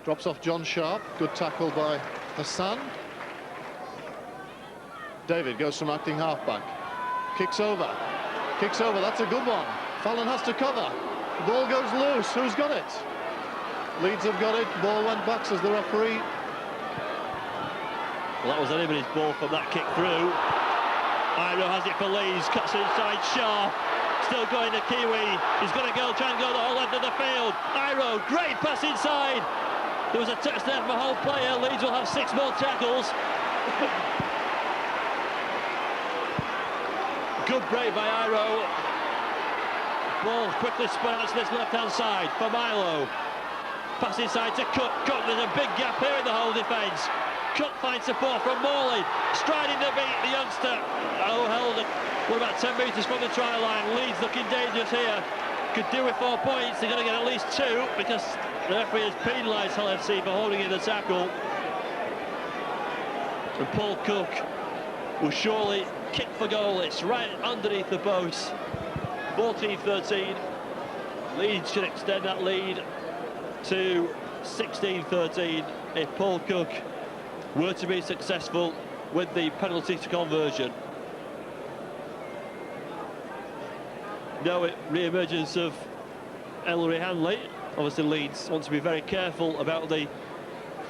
drops off John Sharp, good tackle by Hassan. David goes from acting halfback, kicks over, that's a good one. Fallon has to cover, the ball goes loose, who's got it? Leeds have got it, ball went back, says the referee. Well, that was anybody's ball from that kick through. Iro has it for Leeds, cuts inside Shaw. Still going to Kiwi. He's going to go, try and go the whole end of the field. Iro, great pass inside. There was a touch there from a Hull player. Leeds will have 6 more tackles. Good break by Iro. Ball quickly spun out to this left-hand side for Milo. Pass inside to Cook. Cook, there's a big gap here in the Hull defence. Cook finds support from Morley, striding to beat the youngster. Oh, held it. We're about 10 metres from the try line. Leeds looking dangerous here. Could do with 4 points. They're going to get at least 2 because the referee has penalised Hull FC for holding in the tackle. And Paul Cook will surely kick for goal. It's right underneath the post. 14-13. Leeds should extend that lead to 16-13 if Paul Cook were to be successful with the penalty to conversion. No re-emergence of Ellery Hanley. Obviously Leeds want to be very careful about the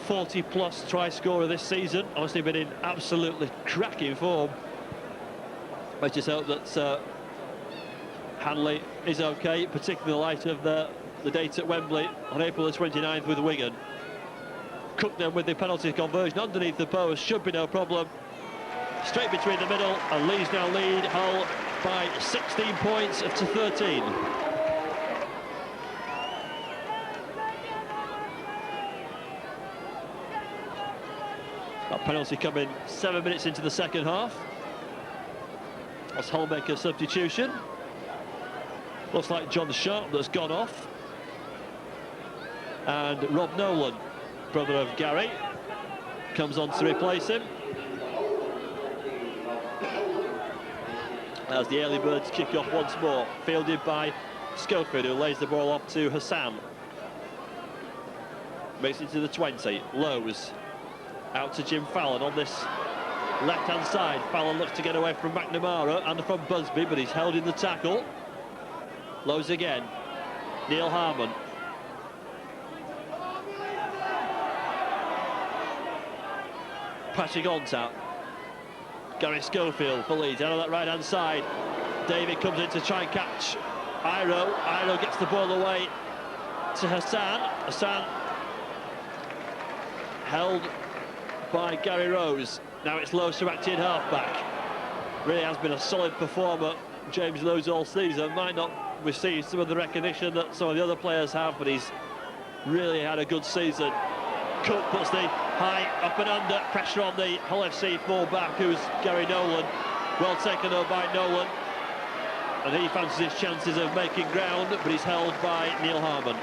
40-plus try scorer this season. Obviously been in absolutely cracking form. I just hope that Hanley is okay, particularly in the light of the date at Wembley on April the 29th with Wigan. Cook then with the penalty conversion underneath the post, should be no problem. Straight between the middle, and Leeds now lead Hull by 16 points to 13. That penalty coming 7 minutes into the second half. That's Holmaker's substitution. Looks like John Sharp that's gone off. And Rob Nolan, brother of Gary, comes on to replace him. As the early birds kick off once more, fielded by Schofield, who lays the ball off to Hassan. Makes it to the 20, Lowe's. Out to Jim Fallon on this left-hand side. Fallon looks to get away from McNamara and from Busby, but he's held in the tackle. Lowe's again. Neil Harmon. Patrick Ontat. Gary Schofield for Leeds, out of that right-hand side. David comes in to try and catch Iro. Iro gets the ball away to Hassan. Hassan held by Gary Rose. Now it's Lowe's to act in half-back. Really has been a solid performer, James Lowe's, all season. Might not receive some of the recognition that some of the other players have, but he's really had a good season. Cook puts the high up and under, pressure on the Hull FC full-back, who's Gary Nolan. Well taken though by Nolan, and he fancies his chances of making ground, but he's held by Neil Harmon.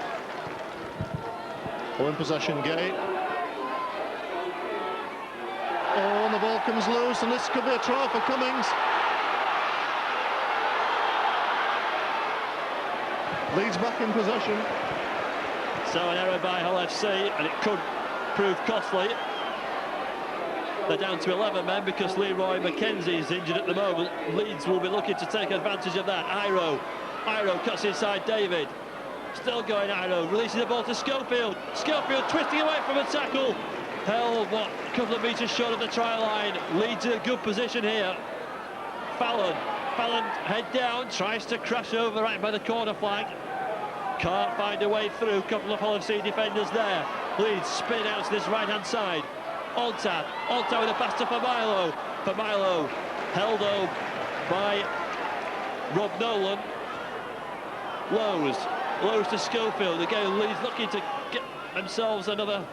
Well, in possession, Gay. Oh, and the ball comes loose, and this could be a try for Cummings. Leeds back in possession. So an error by Hull FC, and it could prove costly. They're down to 11 men because Leroy McKenzie is injured at the moment. Leeds will be looking to take advantage of that. Iro cuts inside David. Still going Iro, releasing the ball to Schofield. Schofield twisting away from a tackle. Held, what, a couple of metres short of the try line. Leeds in a good position here. Fallon head down, tries to crash over right by the corner flag. Can't find a way through. Couple of Hull FC defenders there. Leeds spin out to this right-hand side. Ontat with a pass to Familo. Familo held though by Rob Nolan. Lowe's to Schofield. Again, Leeds looking to get themselves another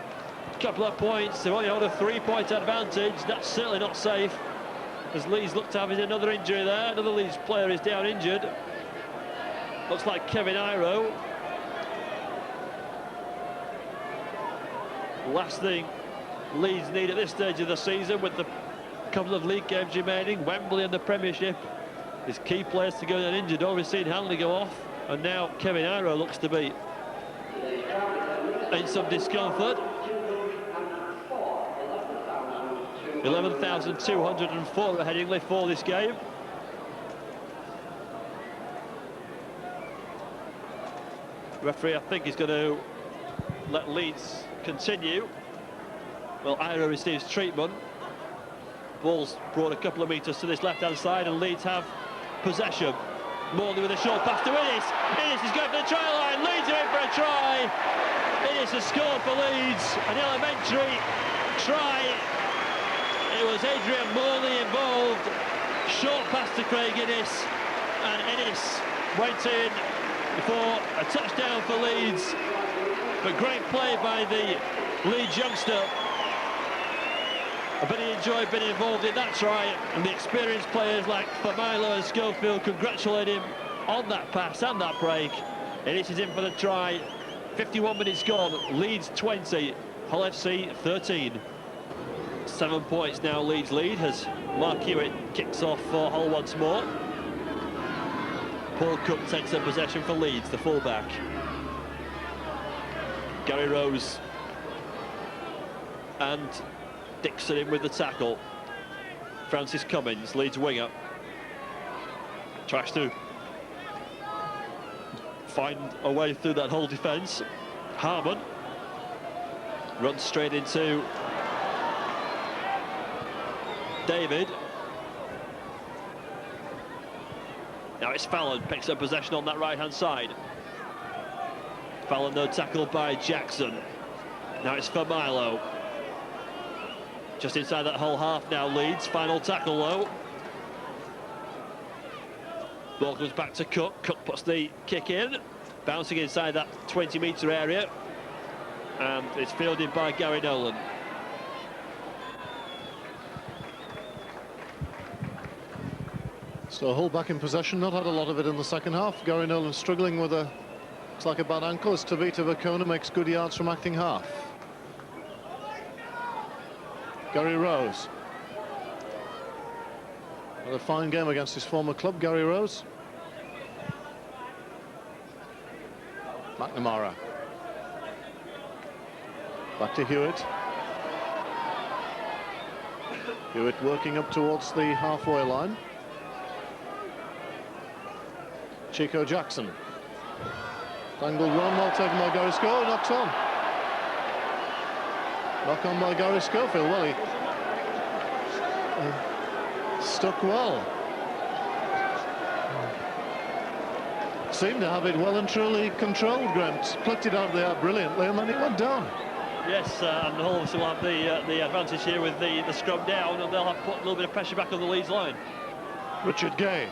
couple of points. They've only hold a 3-point advantage. That's certainly not safe, as Leeds look to have another injury there. Another Leeds player is down injured. Looks like Kevin Iro. Last thing Leeds need at this stage of the season, with the couple of league games remaining, Wembley and the Premiership, is key players to go down injured. Already seen Hanley go off, and now Kevin Iro looks to be in some discomfort. 11,204 at Headingley for this game. Referee, I think, is going to let Leeds continue. Well, Iro receives treatment. Ball's brought a couple of metres to this left-hand side, and Leeds have possession. Morley with a short pass to Innes. Innes is going for the try line. Leeds are in for a try. Innes has scored for Leeds. An elementary try. It was Adrian Morley involved. Short pass to Craig Innes, and Innes waiting for a touchdown for Leeds. But great play by the Leeds youngster. I bet he enjoyed being involved in that try, and the experienced players like Familo and Schofield congratulate him on that pass and that break. Innes is in for the try. 51 minutes gone. Leeds 20, Hull FC 13. 7 points now Leeds lead, as Mark Hewitt kicks off for Hull once more. Paul Cook takes up possession for Leeds, the fullback. Gary Rose and Dixon in with the tackle. Francis Cummins, Leeds winger, tries to find a way through that whole defence. Harmon runs straight into David. Now it's Fallon, picks up possession on that right-hand side. Fallon though tackled by Jackson. Now it's Familo. Just inside that whole half now, Leeds. Final tackle low. Ball comes back to Cook. Cook puts the kick in, bouncing inside that 20-metre area, and it's fielded by Gary Nolan. So Hull back in possession, not had a lot of it in the second half. Gary Nolan struggling with a, looks like a bad ankle as Tavita Vakona makes good yards from acting half. Gary Rose. Had a fine game against his former club, Gary Rose. McNamara. Back to Hewitt. Hewitt working up towards the halfway line. Chico Jackson. Dangled run, well taken by Gary Schofield, knocks on. Knock on by Gary Schofield. Well, he stuck well. Seemed to have it well and truly controlled, Graham. Plucked it out of the air brilliantly, and then it went down. Yes, and Hull will have the advantage here with the scrum down, and they'll have put a little bit of pressure back on the Leeds line. Richard Gay.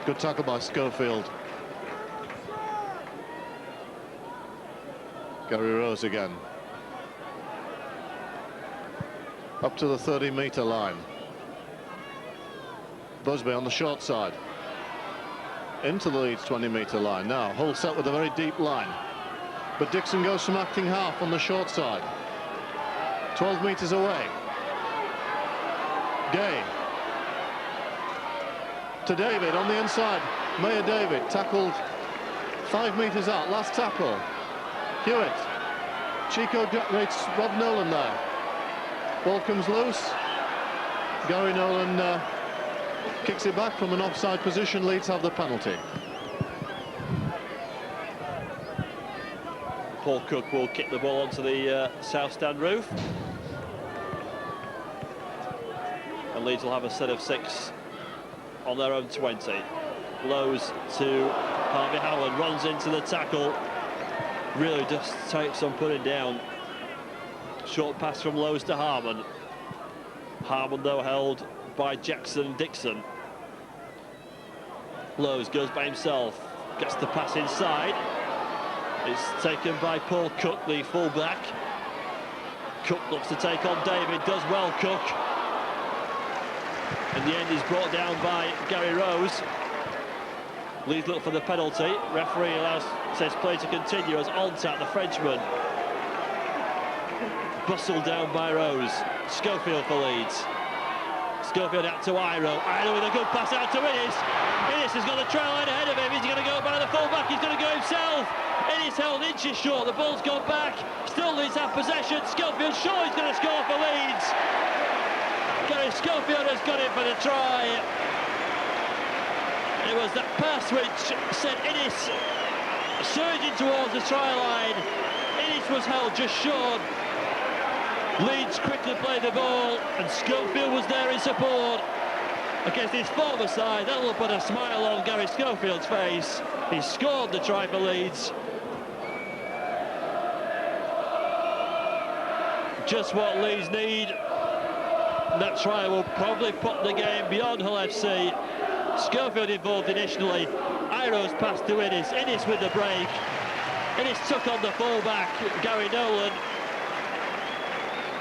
Good tackle by Schofield. Gary Rose again. Up to the 30-metre line. Busby on the short side. Into the Leeds 20-metre line. Now Hull set with a very deep line. But Dixon goes from acting half on the short side. 12 metres away. Gay. To David on the inside. Mayor David tackled 5 metres out. Last tackle. Hewitt. Chico rates Rob Nolan there. Ball comes loose. Gary Nolan kicks it back from an offside position. Leeds have the penalty. Paul Cook will kick the ball onto the south stand roof. And Leeds will have a set of 6 on their own 20. Lowe's to Harvey Howland, runs into the tackle. Really just takes some putting down. Short pass from Lowe's to Harmon. Harmon, though, held by Jackson and Dixon. Lowe's goes by himself, gets the pass inside. It's taken by Paul Cook, the full-back. Cook looks to take on David, does well, Cook. In the end, he's brought down by Gary Rose. Leeds look for the penalty. Referee says play to continue as Ontat, the Frenchman, bustled down by Rose. Schofield for Leeds. Schofield out to Iro. Iro with a good pass out to Innes. Innes has got the try line ahead of him. He's going to go by the full-back. He's going to go himself. Innes held inches short. The ball's gone back. Still Leeds have possession. Schofield sure he's going to score for Leeds. Gary Schofield has got it for the try. It was that pass which sent Innes surging towards the try line. Innes was held just short. Leeds quickly played the ball, and Schofield was there in support against his former side. That'll put a smile on Gary Schofield's face. He scored the try for Leeds. Just what Leeds need. That try will probably put the game beyond Hull FC. Schofield involved initially. Iro's pass to Innes. Innes with the break. Innes took on the full-back, Gary Nolan.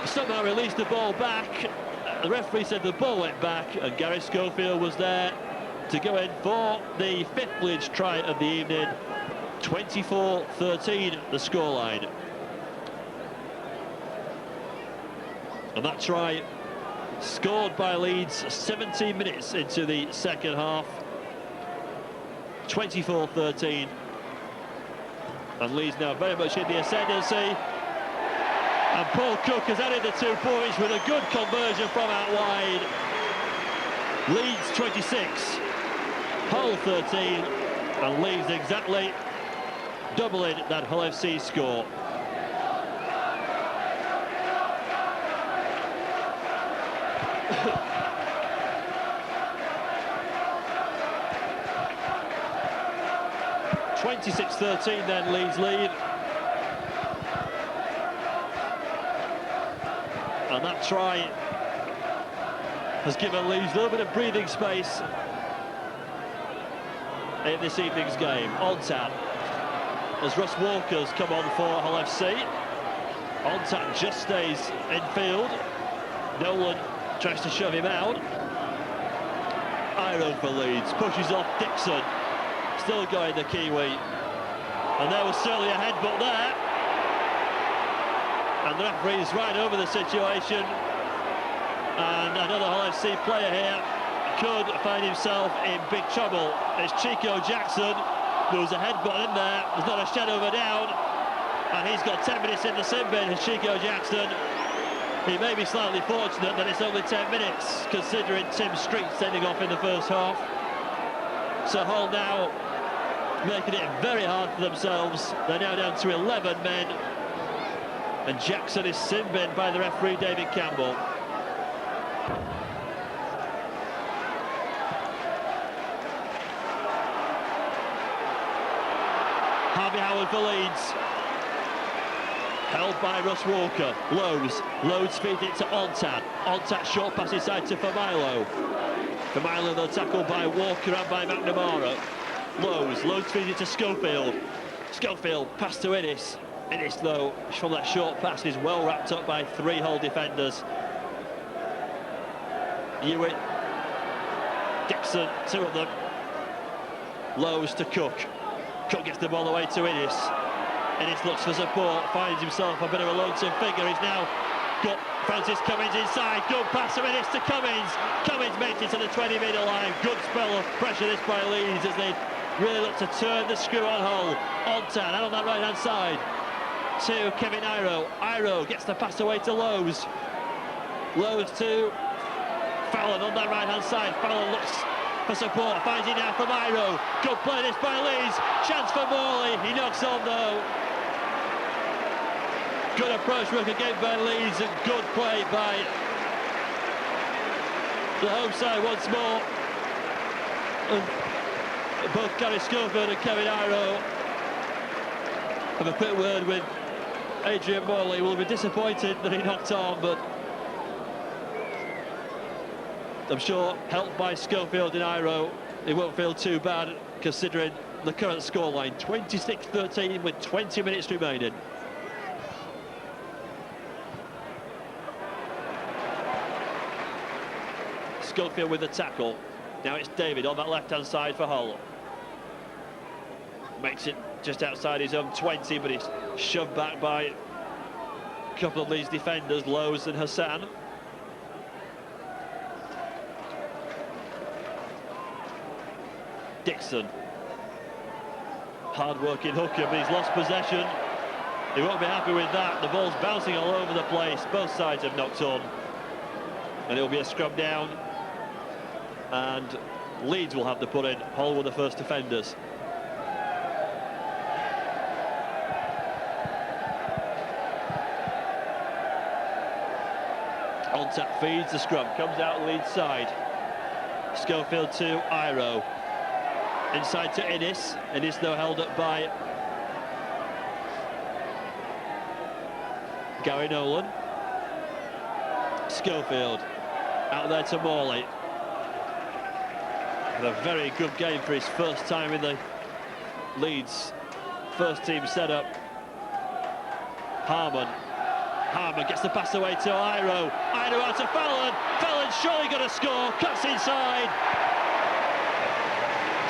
Somehow released the ball back. The referee said the ball went back, and Gary Schofield was there to go in for the 5th Leeds try of the evening. 24-13 the scoreline. And that try scored by Leeds 17 minutes into the second half. 24-13. And Leeds now very much in the ascendancy. And Paul Cook has added the 2 points with a good conversion from out wide. Leeds 26, Hull 13, and Leeds exactly doubling that Hull FC score. (26-13) then Leeds lead. And that try has given Leeds a little bit of breathing space in this evening's game. On tap, as Russ Walker's come on for Hull FC. On tap just stays in field. Nolan tries to shove him out. Iro for Leeds, pushes off Dixon. Still going the Kiwi. And there was certainly a headbutt there. And the referee's right over the situation. And another Hull FC player here could find himself in big trouble. It's Chico Jackson. There was a headbutt in there. There's not a shadow of a doubt. And he's got 10 minutes in the sin bin, Chico Jackson. He may be slightly fortunate that it's only 10 minutes, considering Tim Street sending off in the first half. So Hull now making it very hard for themselves. They're now down to 11 men. And Jackson is sin bin by the referee, David Campbell. Harvey Howard for Leeds. Held by Russ Walker. Lowe's feeds it to Ontad. Ontad short pass inside to Familo. Familo though tackled by Walker and by McNamara. Lowe's feeds it to Schofield. Schofield pass to Innes. Innes though from that short pass is well wrapped up by 3 Hull defenders. Hewitt, Dixon, 2 of them. Lowe's to Cook. Cook gets the ball away to Innes. Innes looks for support, finds himself a bit of a lonesome figure. He's now got Francis Cummins inside. Good pass from Innes to Cummins. Cummins makes it to the 20-metre line. Good spell of pressure this by Leeds as they really look to turn the screw on Hull. Ontad out on that right-hand side to Kevin Iro. Iro gets the pass away to Lowe's. Lowe's to Fallon on that right-hand side. Fallon looks for support, finds it now from Iro. Good play this by Leeds. Chance for Morley. He knocks on though. Good approach work again by Leeds and good play by the home side once more. And both Gary Schofield and Kevin Iro have a quick word with Adrian Morley. Will be disappointed that he knocked on, but I'm sure helped by Schofield and Iro, it won't feel too bad considering the current scoreline. 26-13 with 20 minutes remaining. Schofield with the tackle. Now it's David on that left-hand side for Hull. Makes it just outside his own 20, but he's shoved back by a couple of Leeds defenders, Lowe's and Hassan. Dixon. Hard-working hooker, but he's lost possession. He won't be happy with that. The ball's bouncing all over the place. Both sides have knocked on. And it'll be a scrum down. And Leeds will have to put in. Hull were the first defenders. On-tap feeds the scrum. Comes out Leeds side. Schofield to Iro. Inside to Innes. Innes though held up by Gary Nolan. Schofield out there to Morley. And a very good game for his first time in the Leeds first team setup. Harmon gets the pass away to Iro. Iro out to Fallon. Fallon's surely going to score. Cuts inside.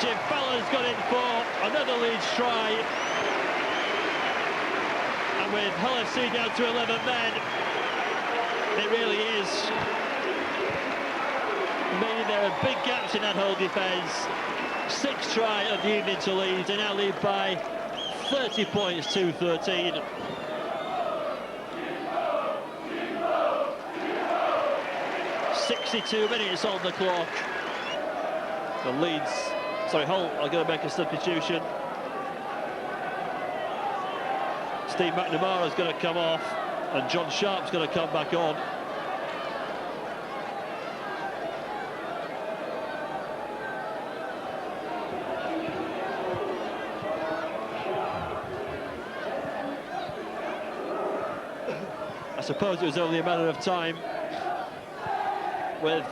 Jim Fallon's got in for another Leeds try. And with Hull FC down to 11 men, it really is meaning there are big gaps in that Hull defence. 6th try of the evening to Leeds. They now lead by 30 points to 13. .62 minutes on the clock. The Hull are going to make a substitution. Steve McNamara's going to come off and John Sharp's going to come back on. I suppose it was only a matter of time with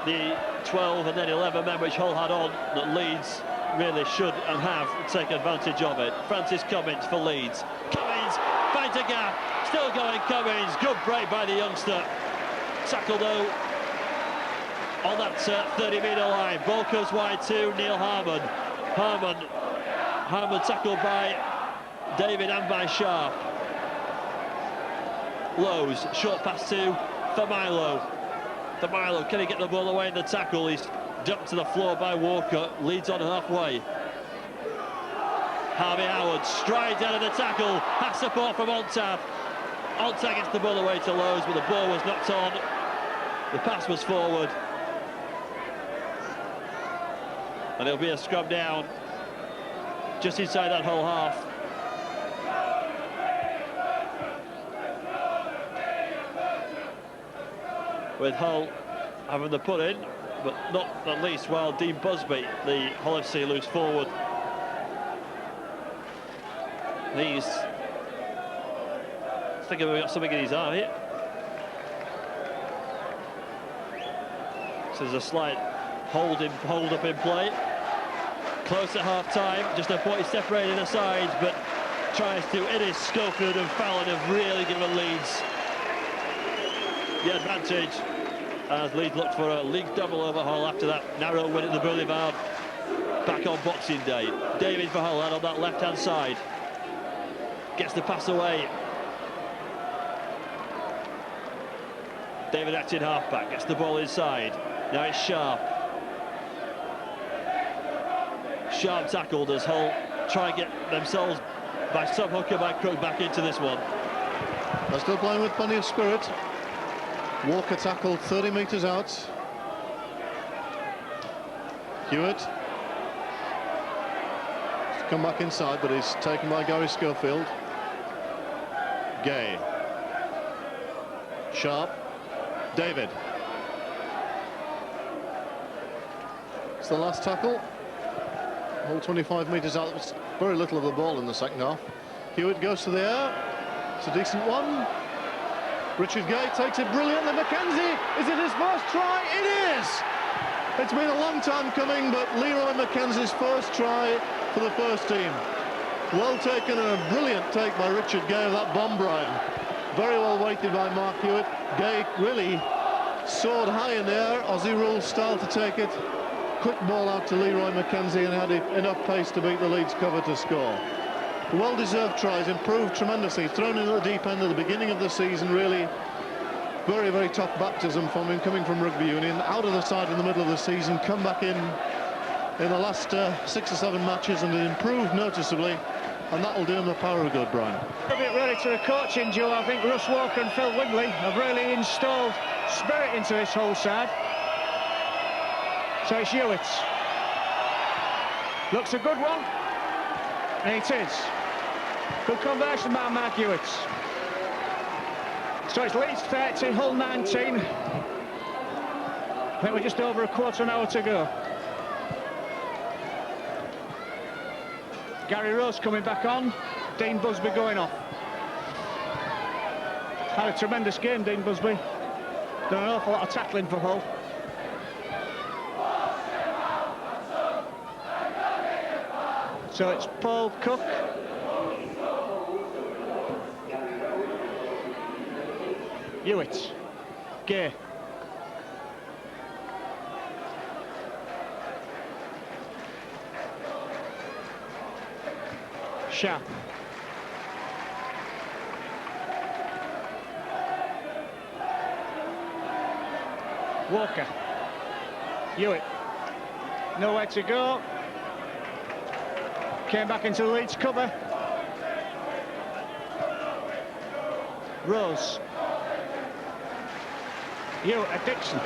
the 12 and then 11 men which Hull had on that Leeds really should and have taken advantage of it. Francis Cummins for Leeds. Cummins finds a gap, still going Cummins, good break by the youngster. Tackle though on that 30-metre line. Ball goes wide to Neil Harmon. Harmon tackled by David and by Sharp. Lowe's, short pass to Familo. Familo, can he get the ball away in the tackle? He's dumped to the floor by Walker. Leeds on halfway. Harvey Howard strides out of the tackle. Has support from Ontag. Ontag gets the ball away to Lowe's, but the ball was knocked on. The pass was forward. And it'll be a scrub down just inside that whole half. With Hull having the put in, but not at least while Dean Busby, the Hull FC, loose forward. He's thinking we've got something in his eye here. So there's a slight hold up in play. Close at half-time, just a point separating the sides, but tries to, it is Schofield and Fallon have really given Leeds the advantage as Leeds looked for a league double over Hull after that narrow win at the Boulevard back on Boxing Day. David for Hull on that left-hand side. Gets the pass away. David acting half-back, gets the ball inside. Now it's Sharp. Sharp tackled as Hull try and get themselves by some hooker by Crook back into this one. They're still playing with plenty of spirit. Walker tackled 30 metres out. Hewitt. He's come back inside, but he's taken by Gary Schofield. Gay. Sharp. David. It's the last tackle. All 25 metres out. It's very little of the ball in the second half. Hewitt goes to the air. It's a decent one. Richard Gay takes it brilliantly. McKenzie, is it his first try? It is! It's been a long time coming, but Leroy McKenzie's first try for the first team. Well taken and a brilliant take by Richard Gay of that bomb, Brian. Very well weighted by Mark Hewitt. Gay really soared high in the air, Aussie rules style to take it. Quick ball out to Leroy McKenzie and had enough pace to beat the Leeds cover to score. Well-deserved tries, improved tremendously, thrown in at the deep end at the beginning of the season, really very, very tough baptism from him, coming from rugby union, out of the side in the middle of the season, come back in the last 6 or 7 matches and improved noticeably, and that'll do him the power of good, Brian. A bit really to the coaching, Joe. I think Russ Walker and Phil Windley have really installed spirit into this whole side. So it's Hewitt. Looks a good one. And it is. Good conversion by Mark Hewitt. So it's Leeds 30, Hull 19. I think we're just over a quarter an hour to go. Gary Rose coming back on. Dean Busby going off. Had a tremendous game, Dean Busby. Done an awful lot of tackling for Hull. So it's Paul Cook. Hewitt. Gay. Sharp. Walker. Hewitt. Nowhere to go. Came back into the Leeds cover. Rose. Hewitt at Dixon.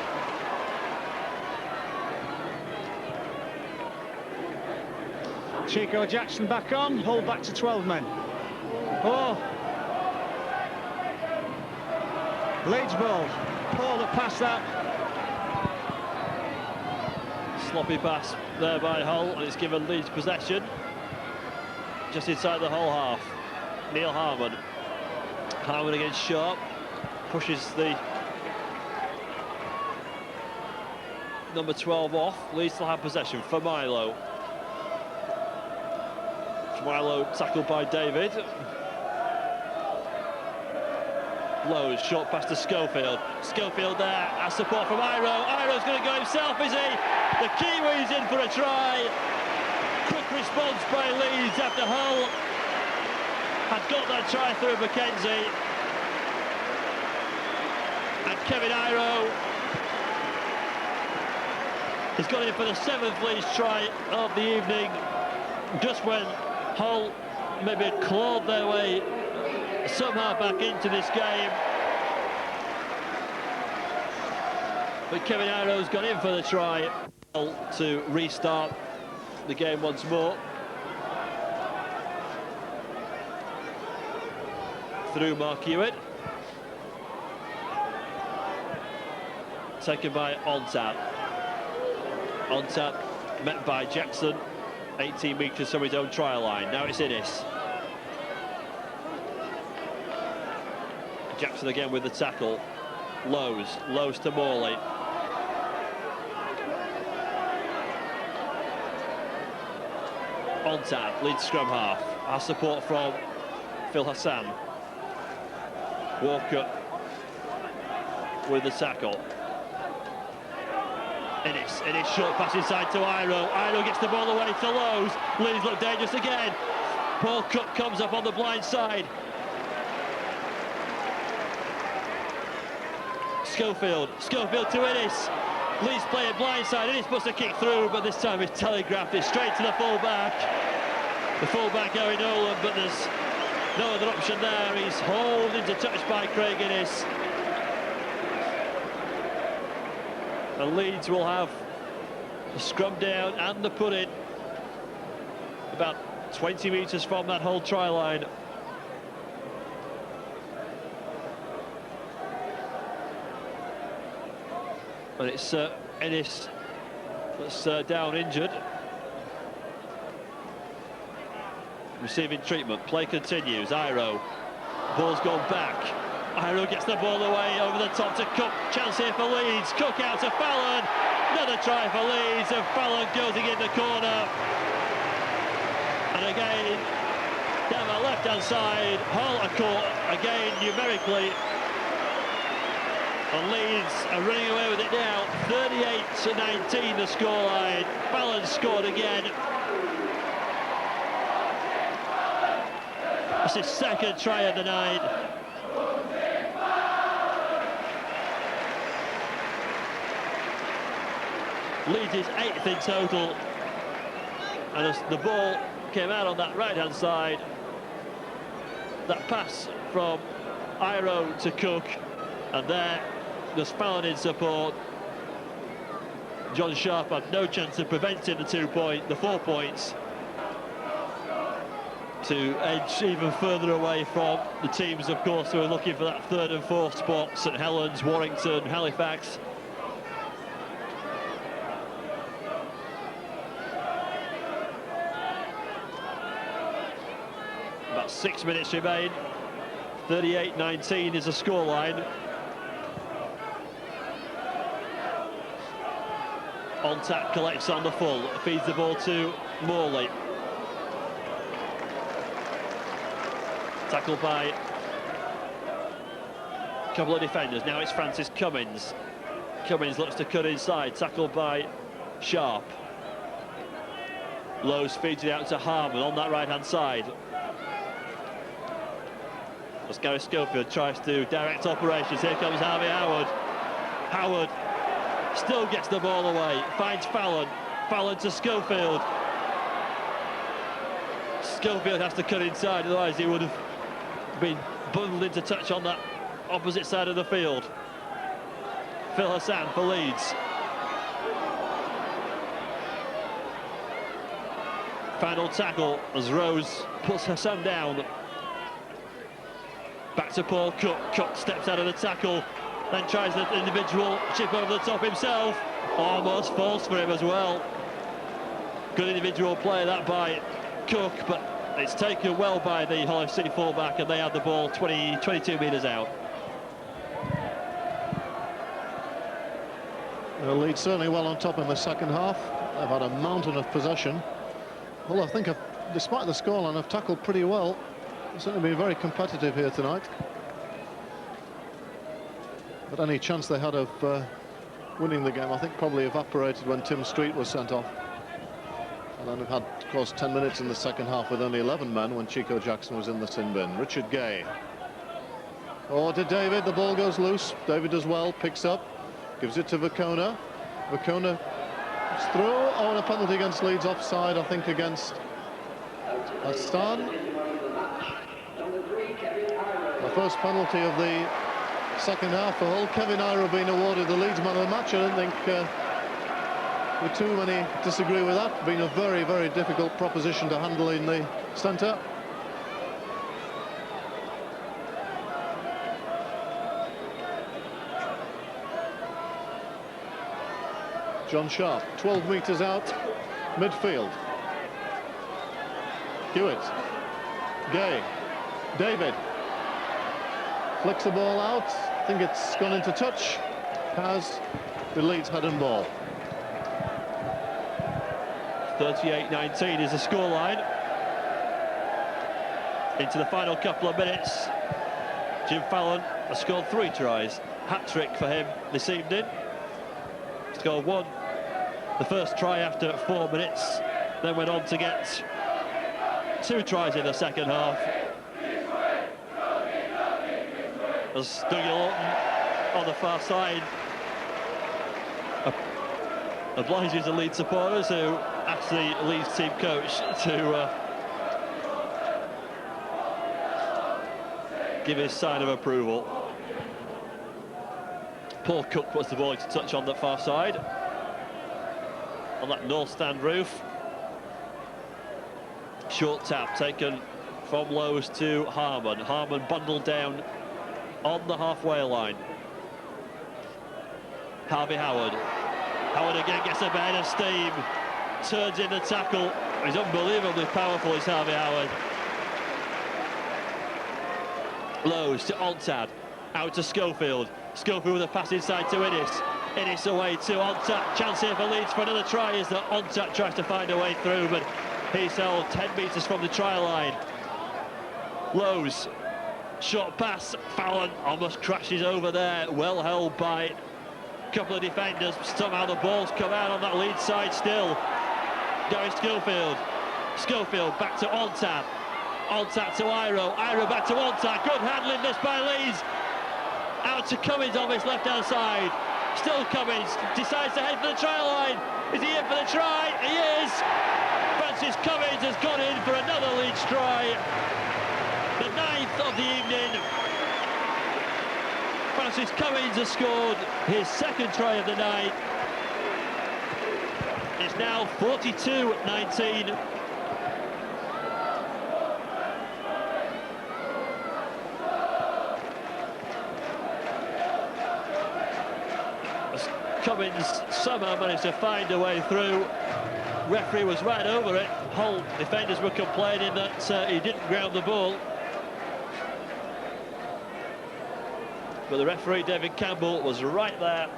Chico Jackson back on. Hull back to 12 men. Oh. Leeds ball. Paul that passed that. Sloppy pass there by Hull, and it's given Leeds possession. Just inside the whole half. Neil Harmon. Harmon against Sharp. Pushes the number 12 off. Leeds still have possession for Milo. Milo tackled by David. Lowe's short pass to Schofield. Schofield there, has support from Iro. Iro's going to go himself, is he? The Kiwis in for a try. Quick response by Leeds after Hull had got that try through Mackenzie. And Kevin Iro has got in for the 7th Leeds try of the evening, just when Hull maybe clawed their way somehow back into this game. But Kevin Iro's got in for the try to restart the game once more. Through Mark Hewitt. Taken by Ontat. Ontat met by Jackson, 18 metres from his own try line. Now it's Innes. Jackson again with the tackle. Lowe's to Morley. Ontat, lead scrum half. Our support from Phil Hassan. Walker with the tackle. Innes short pass inside to Iro. Iro gets the ball away to Lowe's. Leeds look dangerous again. Paul Cook comes up on the blind side. Schofield to Innes. Leeds playing blindside. Innes puts a kick through, but this time he's telegraphed it straight to the full-back. The full-back Gary Nolan, but there's no other option there. He's hauled into touch by Craig Innes. And Leeds will have the scrum down and the put in about 20 metres from that Hull try line. And it's Innes that's down injured. Receiving treatment. Play continues. Iro. Ball's gone back. Iro gets the ball away over the top to Cook. Chance here for Leeds. Cook out to Fallon. Another try for Leeds, and Fallon goes in the corner. And again, down the left-hand side, Hull are caught again numerically. And Leeds are running away with it now. 38-19 the scoreline. Fallon scored again. That's his second try of the night. Leeds is 8th in total. And as the ball came out on that right-hand side, that pass from Iro to Cook, and there's Fallon in support. John Sharp had no chance of preventing the 4 points, to edge even further away from the teams, of course, who are looking for that 3rd and 4th spot. St Helens, Warrington, Halifax. About 6 minutes remain. 38-19 is the scoreline. Ontat collects on the full, feeds the ball to Morley. Tackled by a couple of defenders. Now it's Francis Cummins. Cummins looks to cut inside, tackled by Sharp. Lowe's feeds it out to Harmon on that right-hand side. As Gary Schofield tries to direct operations, here comes Harvey Howard. Howard still gets the ball away, finds Fallon. Fallon to Schofield. Schofield has to cut inside, otherwise he would have been bundled into touch on that opposite side of the field. Phil Hassan for Leeds. Final tackle as Rose puts Hassan down. Back to Paul Cook. Cook steps out of the tackle, then tries the individual chip over the top himself. Almost falls for him as well. Good individual play that by Cook, but it's taken well by the Hull FC fullback, and they have the ball 22 metres out. Leeds certainly well on top in the second half. They've had a mountain of possession. Well, I think despite the scoreline, they've tackled pretty well. They've certainly been very competitive here tonight. But any chance they had of winning the game, I think, probably evaporated when Tim Street was sent off. And then we've had, of course, 10 minutes in the second half with only 11 men when Chico Jackson was in the sin bin. Richard Gay. Oh, to David, the ball goes loose. David does well, picks up, gives it to Vacona. Vacona is through. Oh, and a penalty against Leeds, offside, I think, against Astan. The first penalty of the second half for Hull. Kevin Ira being awarded the Leeds man of the match. I don't think with too many disagree with that. Been a very, very difficult proposition to handle in the centre. John Sharp, 12 metres out, midfield. Hewitt, Gay, David, flicks the ball out. I think it's gone into touch. Has the Leeds head and ball. 38-19 is the scoreline. Into the final couple of minutes, Jim Fallon has scored 3 tries. Hat-trick for him this evening. Scored 1, the first try after 4 minutes, then went on to get 2 tries in the second half. As Dougie Lawton on the far side obliges the Leeds supporters, who asked the Leeds team coach to give his sign of approval. Paul Cook puts the ball into touch on the far side, on that north stand roof. Short tap taken from Lowe's to Harmon. Harmon bundled down on the halfway line. Harvey Howard. Howard again gets a bit of steam, turns in the tackle. He's unbelievably powerful, is Harvey Howard. Lowe's to Ontad, out to Schofield. Schofield with a pass inside to Innis. Innis away to Ontad. Chance here for Leeds for another try as the Ontad tries to find a way through, but he's held 10 metres from the try line. Lowe's, short pass. Fallon almost crashes over there. Well held by a couple of defenders. Somehow the ball's come out on that Leeds side still. Gary Schofield. Schofield back to Ontad. Ontad to Iro. Iro back to Ontad. Good handling this by Leeds. Out to Cummins on his left-hand side. Still Cummins decides to head for the try line. Is he in for the try? He is. Francis Cummins has gone in for another Leeds try. The 9th of the evening. Francis Cummins has scored his 2nd try of the night. It's now 42-19. Cummins somehow managed to find a way through. Referee was right over it. Hull defenders were complaining that he didn't ground the ball. But the referee, David Campbell, was right there.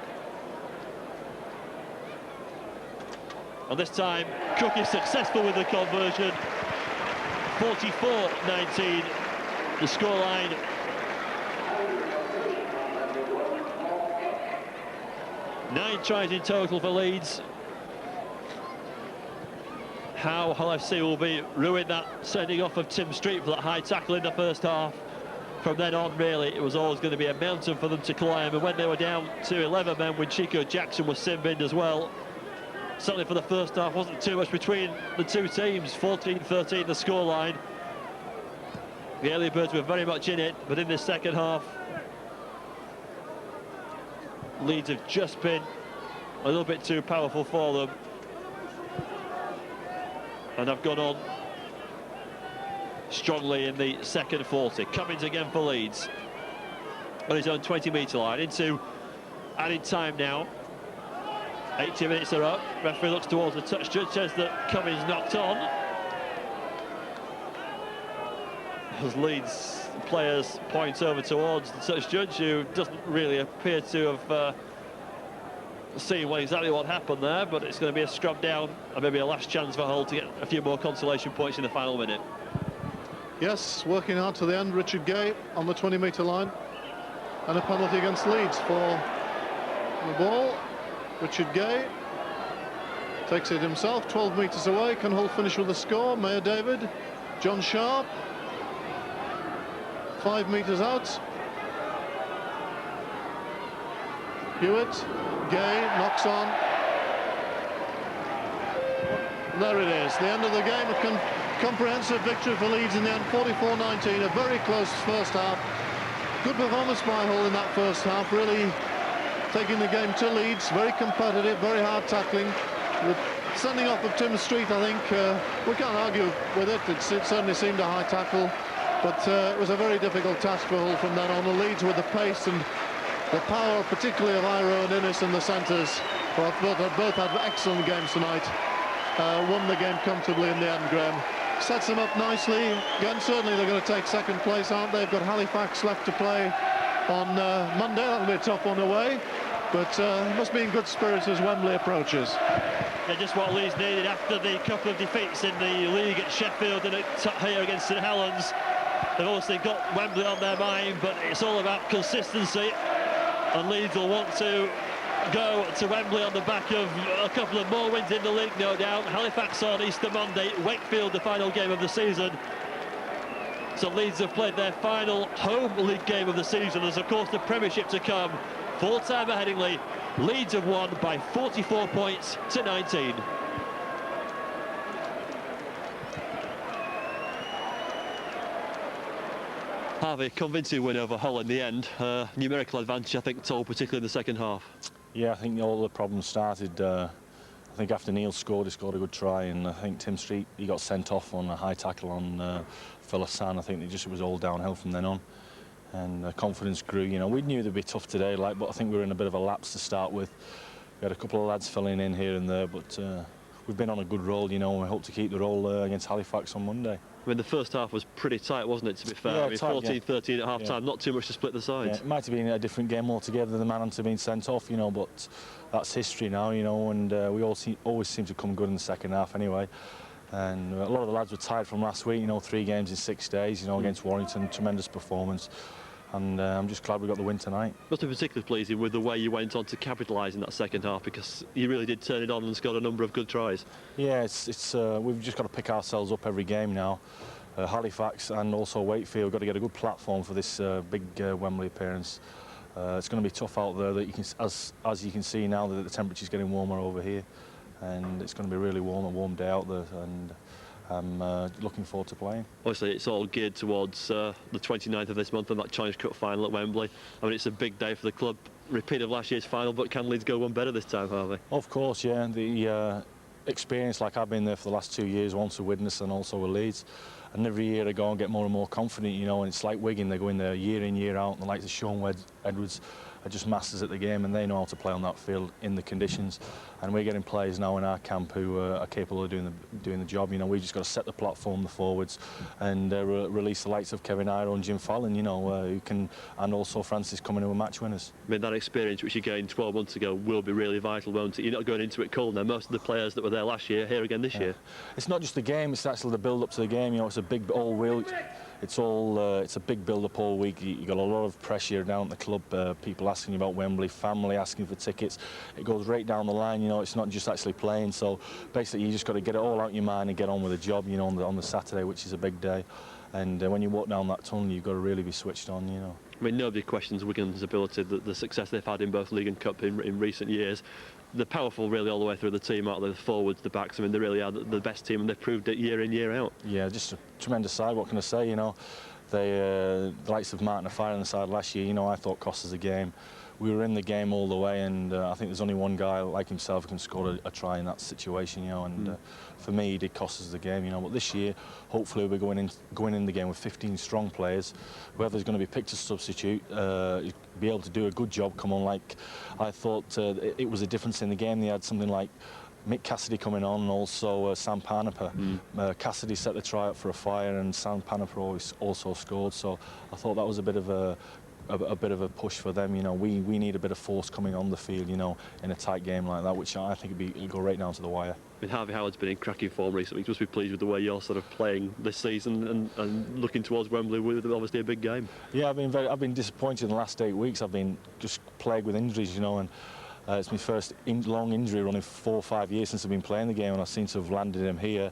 And this time, Cook is successful with the conversion. 44-19, the scoreline. Nine tries in total for Leeds. How Hull FC will be ruined that sending off of Tim Street for that high tackle in the first half. From then on, really, it was always going to be a mountain for them to climb. And when they were down to 11 men, when Chico Jackson was sin-binned as well, certainly for the first half, wasn't too much between the two teams. 14-13 the scoreline. The early birds were very much in it, but in this second half, Leeds have just been a little bit too powerful for them, and have gone on strongly in the second 40. Cummins again for Leeds on his own 20-metre line into added time now. 80 minutes are up. Referee looks towards the touch. Judge says that Cummins knocked on. As Leeds players point over towards the touch judge, who doesn't really appear to have seeing exactly what happened there, but it's going to be a scrub down and maybe a last chance for Hull to get a few more consolation points in the final minute. Yes, working hard to the end. Richard Gay on the 20-metre line, and a penalty against Leeds for the ball. Richard Gay takes it himself, 12 metres away. Can Hull finish with a score? Mayor David, John Sharp, 5 metres out. Hewitt, Gay knocks on. There it is, the end of the game. A comprehensive victory for Leeds in the end, 44-19. A very close first half. Good performance by Hull in that first half, really taking the game to Leeds. Very competitive, very hard tackling. The sending off of Tim Street, I think, we can't argue with it. It certainly seemed a high tackle, but it was a very difficult task for Hull from then on. The Leeds with the pace and the power, particularly of Iro and Innes in the centres. Both had excellent games tonight. Won the game comfortably in the end, Graham. Sets them up nicely. Again, certainly they're going to take second place, aren't they? They've got Halifax left to play on Monday. That'll be a tough one away. But must be in good spirits as Wembley approaches. Yeah, just what Leeds needed after the couple of defeats in the league at Sheffield and here against St Helens. They've obviously got Wembley on their mind, but it's all about consistency. And Leeds will want to go to Wembley on the back of a couple of more wins in the league, no doubt. Halifax on Easter Monday, Wakefield the final game of the season. So Leeds have played their final home league game of the season. There's of course the Premiership to come. Full time at Headingley. Leeds have won by 44 points to 19. Harvey, convincing win over Hull in the end. Numerical advantage, I think, told particularly in the second half. Yeah, I think all the problems started. I think after Neil scored, he scored a good try, and I think Tim Street, he got sent off on a high tackle on Phil Hassan. I think it was all downhill from then on, and confidence grew. You know, we knew they'd be tough today, but I think we were in a bit of a lapse to start with. We had a couple of lads filling in here and there, but we've been on a good roll, you know, and we hope to keep the roll against Halifax on Monday. I mean, the first half was pretty tight, wasn't it, to be fair? Yeah, I mean, 14-13 at half-time, not too much to split the sides. Yeah, it might have been a different game altogether, the man onto being sent off, you know, but that's history now, you know, and we always seem to come good in the second half anyway. And a lot of the lads were tired from last week, you know, 3 games in 6 days, you know, against Warrington, tremendous performance. And I'm just glad we got the win tonight. Must be particularly pleasing with the way you went on to capitalise in that second half, because you really did turn it on and scored a number of good tries. Yeah, we've just got to pick ourselves up every game now. Halifax and also Wakefield got to get a good platform for this big Wembley appearance. It's going to be tough out there. That you can, as you can see now, that the temperature's getting warmer over here, and it's going to be really warm day out there. And I'm looking forward to playing. Obviously, it's all geared towards the 29th of this month and that Challenge Cup final at Wembley. I mean, it's a big day for the club. Repeat of last year's final, but can Leeds go one better this time, Harvey? Of course, yeah. The experience, like I've been there for the last 2 years, once with Widnes and also with Leeds. And every year I go and get more and more confident, you know, and it's like Wigan, they go in there year in, year out, and the likes of Sean Edwards are just masters at the game, and they know how to play on that field in the conditions. And we're getting players now in our camp who are capable of doing the job. You know, we just got to set the platform, the forwards, and release the likes of Kevin Iro and Jim Fallon, you know, who can, and also Francis coming in with match winners. I mean, that experience which you gained 12 months ago will be really vital, won't it? You're not going into it cold now. Most of the players that were there last year here again this year. It's not just the game; it's actually the build-up to the game. You know, it's a big all-wheel. It's a big build-up all week. You got a lot of pressure down at the club. People asking you about Wembley, family asking for tickets. It goes right down the line. You know, it's not just actually playing. So basically, you just got to get it all out your mind and get on with the job. You know, on the Saturday, which is a big day. And when you walk down that tunnel, you've got to really be switched on. You know. I mean, nobody questions Wigan's ability, the success they've had in both League and Cup in recent years. They're powerful really all the way through the team, aren't they? The forwards, the backs. I mean, they really are the best team, and they've proved it year in, year out. Yeah, just a tremendous side. What can I say? You know, the likes of Martin Afire on the side last year, you know, I thought cost us the game. We were in the game all the way, and I think there's only one guy like himself who can score a try in that situation, you know. And for me, he did cost us the game, you know. But this year, hopefully, we're going in the game with 15 strong players. Whoever's going to be picked as substitute, be able to do a good job. Come on, like I thought, it was a difference in the game. They had something like Mick Cassidy coming on, and also Sam Panapa. Cassidy set the try up for a fire, and Sam Panapa also scored. So I thought that was a bit of a a bit of a push for them. You know, we need a bit of force coming on the field, you know, in a tight game like that, which I think it'll go right down to the wire. I mean, Harvey Howard's been in cracking form recently. You must be pleased with the way you're sort of playing this season and looking towards Wembley with obviously a big game. Yeah, I've been disappointed in the last 8 weeks. I've been just plagued with injuries, you know, and it's my first long injury run in 4 or 5 years since I've been playing the game, and I seem to have landed him here.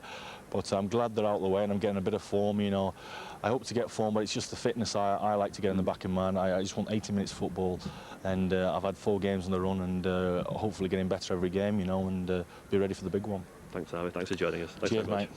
But I'm glad they're out of the way and I'm getting a bit of form, you know. I hope to get form, but it's just the fitness I like to get in the back of my mind. I just want 80 minutes football, and I've had 4 games on the run, and hopefully getting better every game, you know, and be ready for the big one. Thanks, Harvey. Thanks for joining us. Cheers, mate.